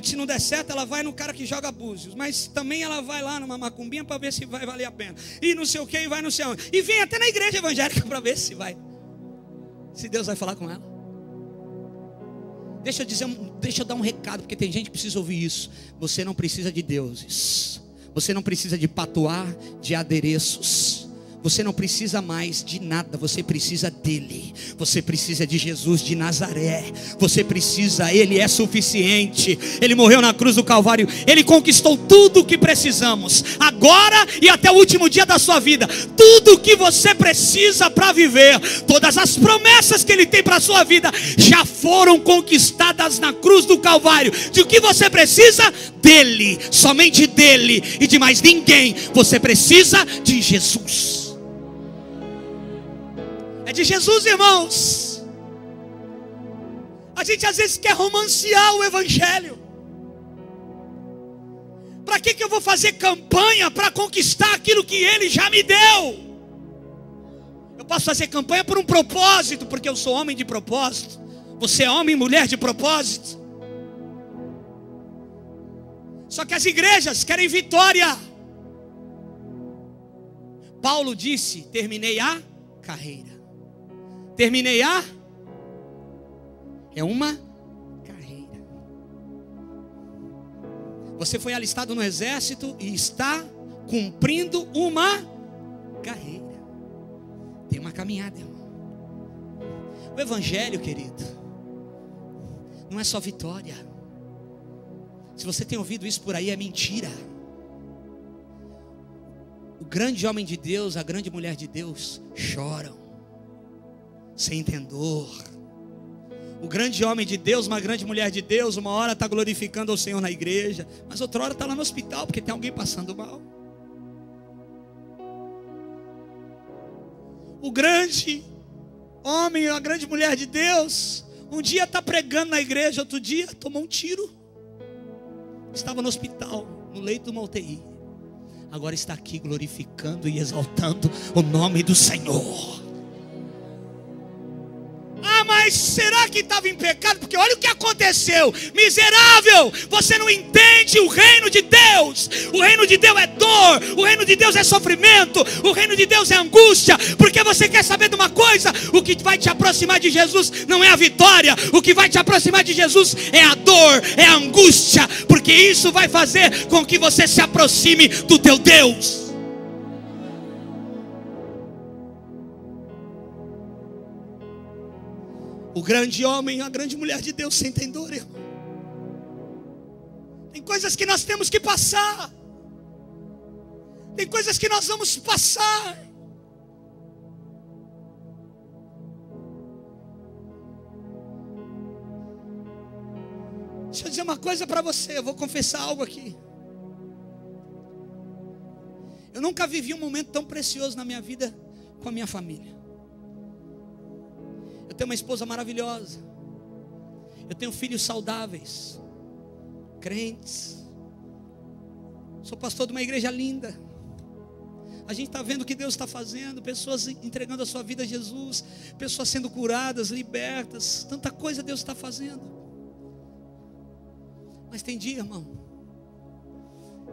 se não der certo, ela vai no cara que joga búzios, mas também ela vai lá numa macumbinha para ver se vai valer a pena, e não sei o que, e vai não sei onde, e vem até na igreja evangélica para ver se Deus vai falar com ela. Deixa eu dar um recado, porque tem gente que precisa ouvir isso. Você não precisa de deuses, você não precisa de patuá, de adereços. Você não precisa mais de nada, você precisa dele. Você precisa de Jesus de Nazaré. Você precisa, ele é suficiente. Ele morreu na cruz do Calvário. Ele conquistou tudo o que precisamos, agora e até o último dia da sua vida. Tudo o que você precisa para viver, todas as promessas que ele tem para a sua vida, já foram conquistadas na cruz do Calvário. De o que você precisa? Dele, somente dele e de mais ninguém. Você precisa de Jesus. É de Jesus, irmãos. A gente às vezes quer romancear o evangelho. Para que eu vou fazer campanha para conquistar aquilo que ele já me deu? Eu posso fazer campanha por um propósito, porque eu sou homem de propósito. Você é homem e mulher de propósito. Só que as igrejas querem vitória. Paulo disse: terminei a carreira. Terminei a... É uma carreira. Você foi alistado no exército e está cumprindo uma carreira. Tem uma caminhada, irmão. O evangelho, querido, não é só vitória. Se você tem ouvido isso por aí, é mentira. O grande homem de Deus, a grande mulher de Deus choram sem entender. O grande homem de Deus, uma grande mulher de Deus, uma hora está glorificando ao Senhor na igreja, mas outra hora está lá no hospital porque tem alguém passando mal. O grande homem, a grande mulher de Deus, um dia está pregando na igreja, outro dia tomou um tiro. Estava no hospital, no leito de uma UTI. Agora está aqui glorificando e exaltando o nome do Senhor. Ah, mas será que estava em pecado? Porque olha o que aconteceu. Miserável, você não entende o reino de Deus. O reino de Deus é dor, o reino de Deus é sofrimento, o reino de Deus é angústia. Porque você quer saber de uma coisa? O que vai te aproximar de Jesus não é a vitória. O que vai te aproximar de Jesus é a dor, é a angústia. Porque isso vai fazer com que você se aproxime do teu Deus. O grande homem, a grande mulher de Deus sentem dor, irmão. Tem coisas que nós temos que passar. Tem coisas que nós vamos passar. Deixa eu dizer uma coisa para você, eu vou confessar algo aqui. Eu nunca vivi um momento tão precioso na minha vida com a minha família. Eu tenho uma esposa maravilhosa. Eu tenho filhos saudáveis, crentes. Sou pastor de uma igreja linda. A gente está vendo o que Deus está fazendo. Pessoas entregando a sua vida a Jesus, pessoas sendo curadas, libertas. Tanta coisa Deus está fazendo. Mas tem dia, irmão,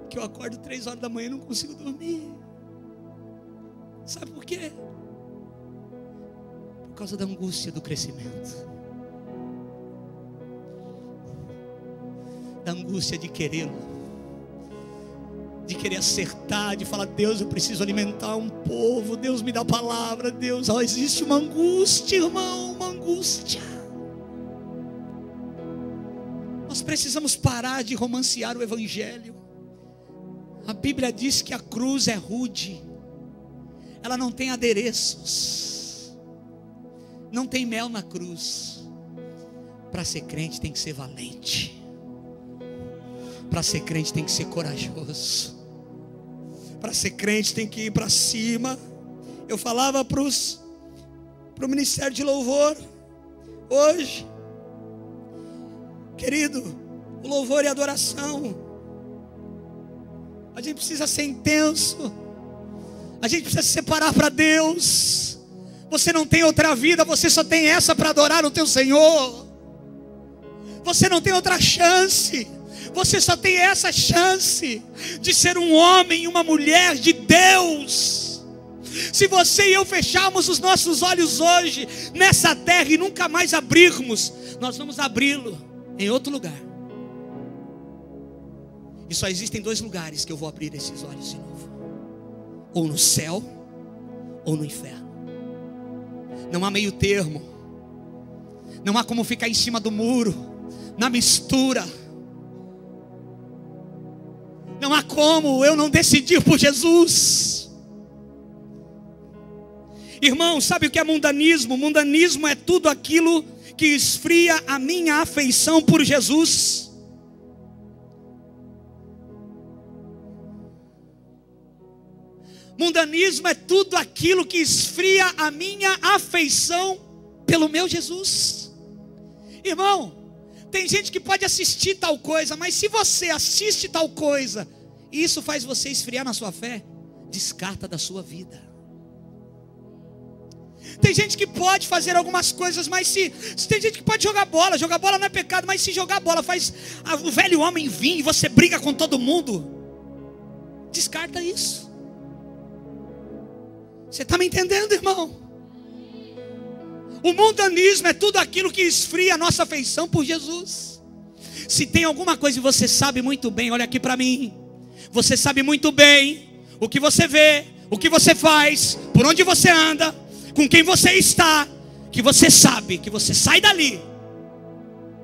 que eu acordo 3 horas da manhã e não consigo dormir. Sabe por quê? Por causa da angústia do crescimento, da angústia de querê-lo, de querer acertar, de falar: Deus, eu preciso alimentar um povo, Deus me dá a palavra, Deus, existe uma angústia, irmão, uma angústia. Nós precisamos parar de romancear o evangelho. A Bíblia diz que a cruz é rude, ela não tem adereços, não tem mel na cruz. Para ser crente tem que ser valente. Para ser crente tem que ser corajoso. Para ser crente tem que ir para cima. Eu falava para o ministério de louvor hoje, querido, o louvor e a adoração, a gente precisa ser intenso. A gente precisa se separar para Deus. Você não tem outra vida, você só tem essa para adorar o teu Senhor. Você não tem outra chance. Você só tem essa chance de ser um homem e uma mulher de Deus. Se você e eu fecharmos os nossos olhos hoje nessa terra e nunca mais abrirmos, nós vamos abri-lo em outro lugar. E só existem 2 lugares que eu vou abrir esses olhos de novo: ou no céu ou no inferno. Não há meio termo. Não há como ficar em cima do muro, na mistura. Não há como eu não decidir por Jesus. Irmão, sabe o que é mundanismo? Mundanismo é tudo aquilo que esfria a minha afeição por Jesus. Mundanismo é tudo aquilo que esfria a minha afeição pelo meu Jesus. Irmão, tem gente que pode assistir tal coisa, mas se você assiste tal coisa e isso faz você esfriar na sua fé, descarta da sua vida. Tem gente que pode fazer algumas coisas, mas se tem gente que pode jogar bola não é pecado, mas se jogar bola faz o velho homem vir e você briga com todo mundo, descarta isso. Você está me entendendo, irmão? O mundanismo é tudo aquilo que esfria a nossa afeição por Jesus. Se tem alguma coisa que você sabe muito bem, olha aqui para mim. Você sabe muito bem o que você vê, o que você faz, por onde você anda, com quem você está, que você sabe que você sai dali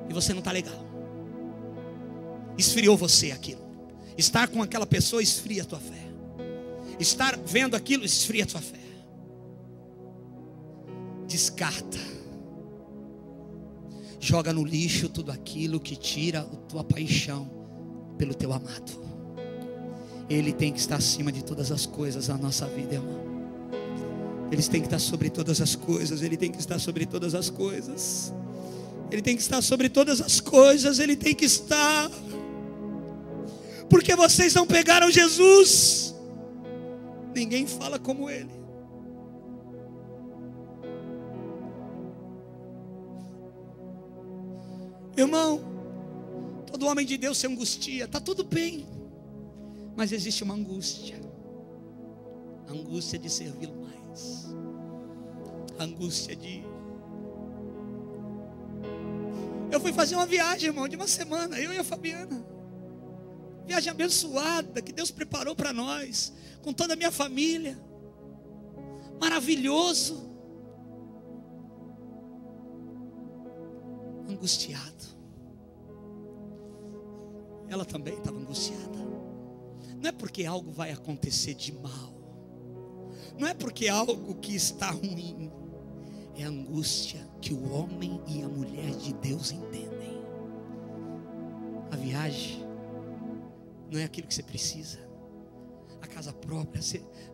e você não está legal. Esfriou você aquilo. Estar com aquela pessoa esfria a tua fé. Estar vendo aquilo esfria a tua fé. Descarta. Joga no lixo tudo aquilo que tira a tua paixão pelo teu amado. Ele tem que estar acima de todas as coisas na nossa vida, irmão. Ele tem que estar sobre todas as coisas. Ele tem que estar sobre todas as coisas. Ele tem que estar sobre todas as coisas. Ele tem que estar. Porque vocês não pegaram Jesus. Ninguém fala como Ele. Irmão, todo homem de Deus se angustia. Está tudo bem. Mas existe uma angústia. A angústia de servi-lo mais. A angústia de... Eu fui fazer uma viagem, irmão, de uma semana. Eu e a Fabiana. Viagem abençoada que Deus preparou para nós. Com toda a minha família. Maravilhoso. Angustiado. Ela também estava angustiada. Não é porque algo vai acontecer de mal. Não é porque algo que está ruim. É a angústia que o homem e a mulher de Deus entendem. A viagem não é aquilo que você precisa. A casa própria,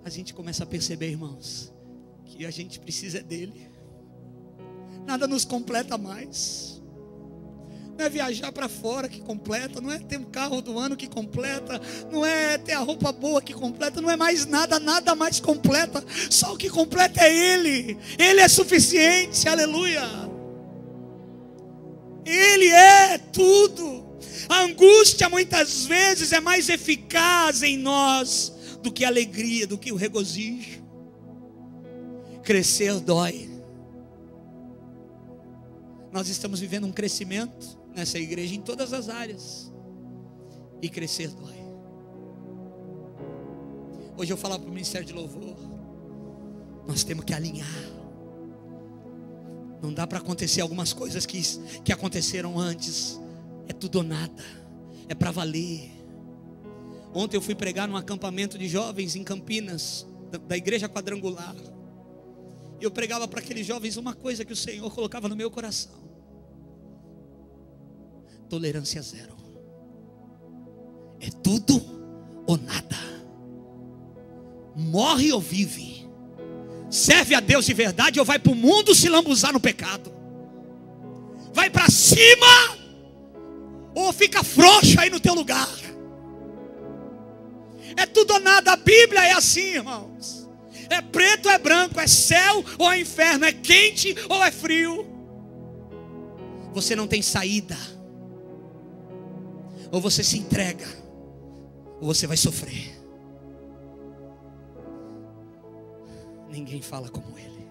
a gente começa a perceber, irmãos, que a gente precisa dele. Nada nos completa mais. Não é viajar para fora que completa, não é ter um carro do ano que completa, não é ter a roupa boa que completa, não é mais nada, nada mais completa. Só o que completa é Ele. Ele é suficiente, aleluia. Ele é tudo. A angústia muitas vezes é mais eficaz em nós do que a alegria, do que o regozijo. Crescer dói. Nós estamos vivendo um crescimento nessa igreja em todas as áreas. E crescer dói. Hoje eu falava para o Ministério de Louvor. Nós temos que alinhar. Não dá para acontecer algumas coisas que aconteceram antes. É tudo ou nada. É para valer. Ontem eu fui pregar num acampamento de jovens em Campinas, da igreja quadrangular. E eu pregava para aqueles jovens uma coisa que o Senhor colocava no meu coração: tolerância zero. É tudo ou nada. Morre ou vive. Serve a Deus de verdade ou vai para o mundo se lambuzar no pecado. Vai para cima ou fica frouxo aí no teu lugar. É tudo ou nada. A Bíblia é assim, irmãos. É preto ou é branco, é céu ou é inferno, é quente ou é frio. Você não tem saída. Ou você se entrega, ou você vai sofrer. Ninguém fala como Ele.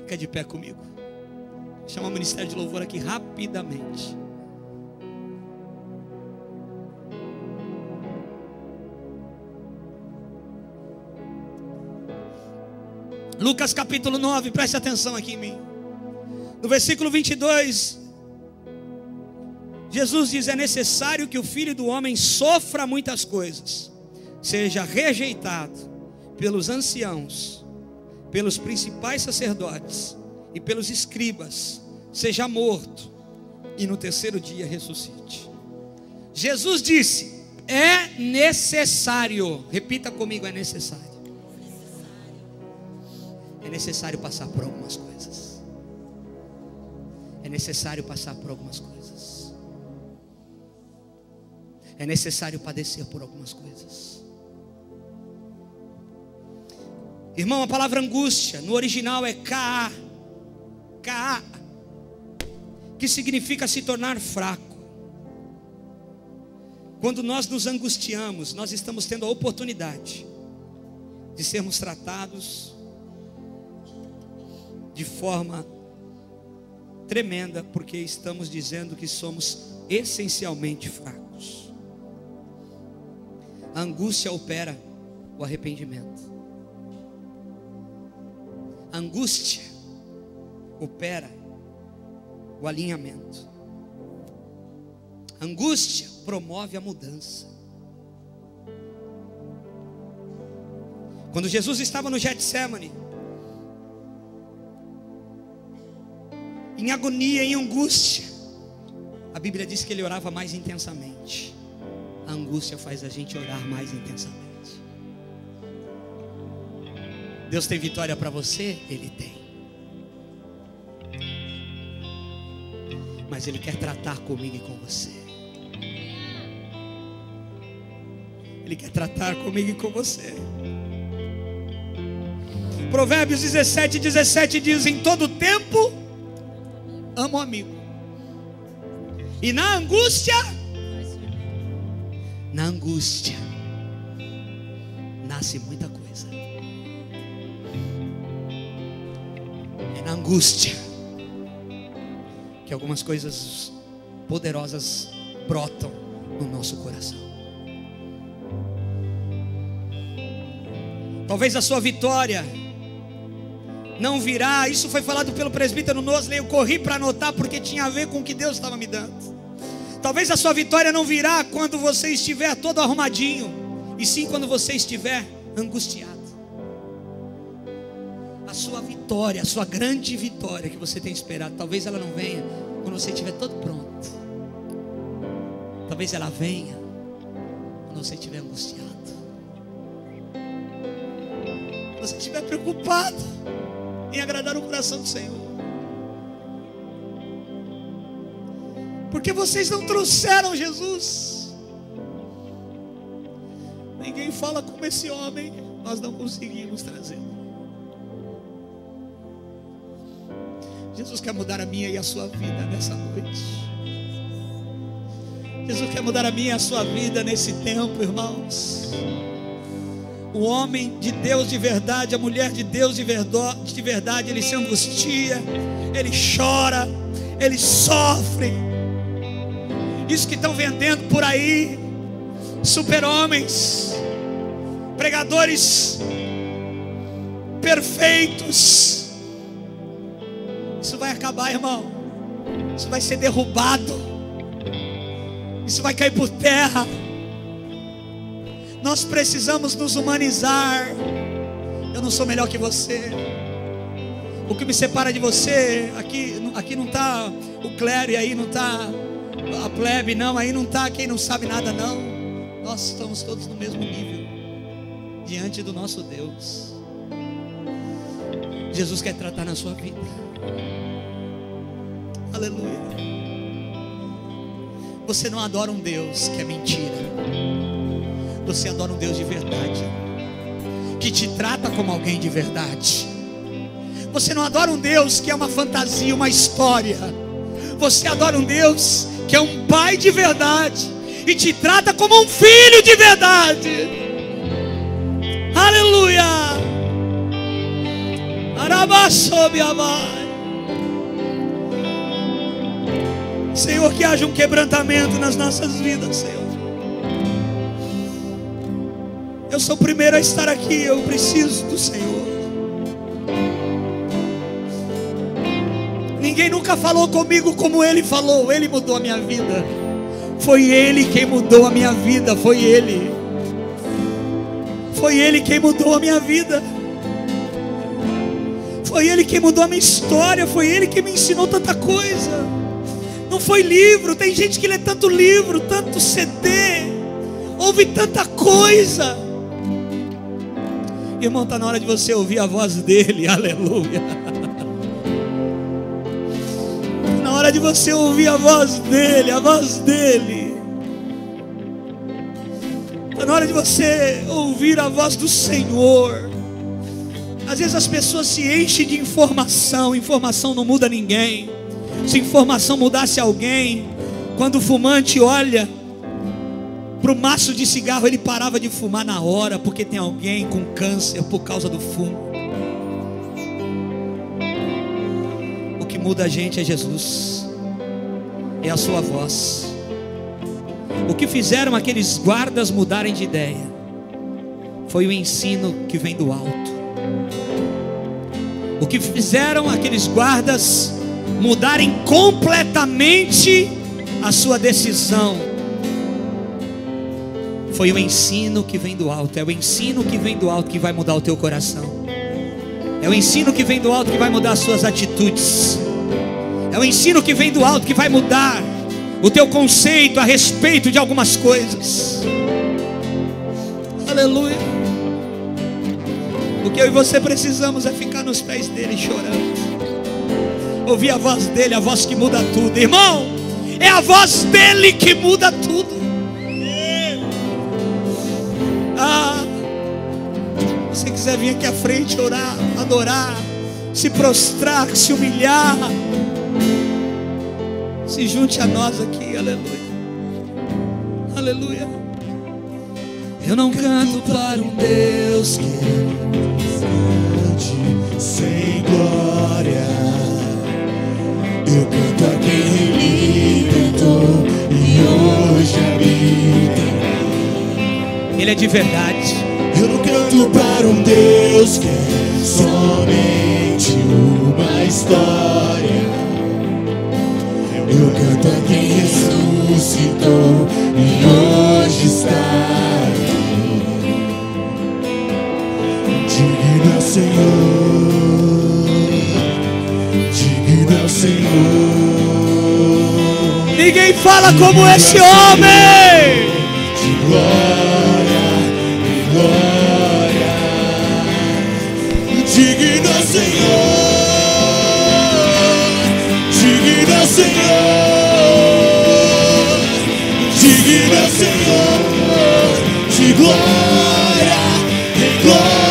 Fica de pé comigo. Chama o Ministério de Louvor aqui rapidamente. Lucas capítulo 9, preste atenção aqui em mim. No versículo 22, Jesus diz: é necessário que o Filho do Homem sofra muitas coisas, seja rejeitado pelos anciãos, pelos principais sacerdotes e pelos escribas, seja morto e no terceiro dia ressuscite. Jesus disse: é necessário. Repita comigo: é necessário. É necessário passar por algumas coisas. É necessário passar por algumas coisas. É necessário padecer por algumas coisas. Irmão, a palavra angústia no original é Ka, que significa se tornar fraco. Quando nós nos angustiamos, nós estamos tendo a oportunidade de sermos tratados de forma tremenda, porque estamos dizendo que somos essencialmente fracos. A angústia opera o arrependimento. A angústia opera o alinhamento. A angústia promove a mudança. Quando Jesus estava no Getsemane, em agonia, em angústia, a Bíblia diz que ele orava mais intensamente. A angústia faz a gente orar mais intensamente. Deus tem vitória para você? Ele tem. Mas Ele quer tratar comigo e com você. Ele quer tratar comigo e com você. Provérbios 17:17 diz: em todo tempo amo o amigo, e na angústia nasce muita coisa. É na angústia que algumas coisas poderosas brotam no nosso coração. Talvez a sua vitória não virá. Isso foi falado pelo presbítero Nosley. Eu corri para anotar porque tinha a ver com o que Deus estava me dando. Talvez a sua vitória não virá quando você estiver todo arrumadinho, e sim quando você estiver angustiado. A sua vitória, a sua grande vitória que você tem esperado, talvez ela não venha quando você estiver todo pronto. Talvez ela venha quando você estiver angustiado, quando você estiver preocupado em agradar o coração do Senhor. Porque vocês não trouxeram Jesus. Ninguém fala como esse homem. Nós não conseguimos trazer. Jesus quer mudar a minha e a sua vida nessa noite. Jesus quer mudar a minha e a sua vida nesse tempo, irmãos. O homem de Deus de verdade, a mulher de Deus de verdade, ele se angustia, ele chora, ele sofre. Isso que estão vendendo por aí, super-homens, pregadores perfeitos, isso vai acabar, irmão. Isso vai ser derrubado. Isso vai cair por terra. Nós precisamos nos humanizar. Eu não sou melhor que você. O que me separa de você, aqui não está o clero, e aí não está a plebe, não. Aí não está quem não sabe nada, não. Nós estamos todos no mesmo nível diante do nosso Deus. Jesus quer tratar na sua vida. Aleluia. Você não adora um Deus que é mentira. Você adora um Deus de verdade, que te trata como alguém de verdade. Você não adora um Deus que é uma fantasia, uma história. Você adora um Deus que é um pai de verdade e te trata como um filho de verdade. Aleluia. Senhor, que haja um quebrantamento nas nossas vidas, Senhor. Eu sou o primeiro a estar aqui, eu preciso do Senhor. Ninguém nunca falou comigo como Ele falou. Ele mudou a minha vida. Foi Ele quem mudou a minha vida. Foi Ele. Foi Ele quem mudou a minha vida. Foi Ele quem mudou a minha história. Foi Ele que me ensinou tanta coisa. Não foi livro. Tem gente que lê tanto livro, tanto CD, ouve tanta coisa. Irmão, está na hora de você ouvir a voz dEle. Aleluia. Está na hora de você ouvir a voz dEle. A voz dEle. Está na hora de você ouvir a voz do Senhor. Às vezes as pessoas se enchem de informação. Informação não muda ninguém. Se informação mudasse alguém, quando o fumante olha para o maço de cigarro, ele parava de fumar na hora, porque tem alguém com câncer por causa do fumo. muda a gente é Jesus, é a sua voz. O que fizeram aqueles guardas mudarem de ideia foi o ensino que vem do alto. O que fizeram aqueles guardas mudarem completamente a sua decisão foi o ensino que vem do alto. É o ensino que vem do alto que vai mudar o teu coração. É o ensino que vem do alto que vai mudar as suas atitudes. É o ensino que vem do alto que vai mudar o teu conceito a respeito de algumas coisas. Aleluia. O que eu e você precisamos é ficar nos pés dele chorando, ouvir a voz dele, a voz que muda tudo. Irmão, é a voz dele que muda tudo. Se você quiser vir aqui à frente orar, adorar, se prostrar, se humilhar, se junte a nós aqui. Aleluia. Aleluia. Eu não canto para um Deus que sem glória. Eu canto a quem me libertou e hoje habita. Ele é de verdade. Eu não canto para um Deus que é somente uma história. Eu canto a quem ressuscitou e hoje está aqui. Digno é o Senhor, digno é o Senhor. Ninguém fala como esse homem. De glória e glória. Digno é o Senhor, digno é o Senhor, digno é o Senhor. De glória e glória.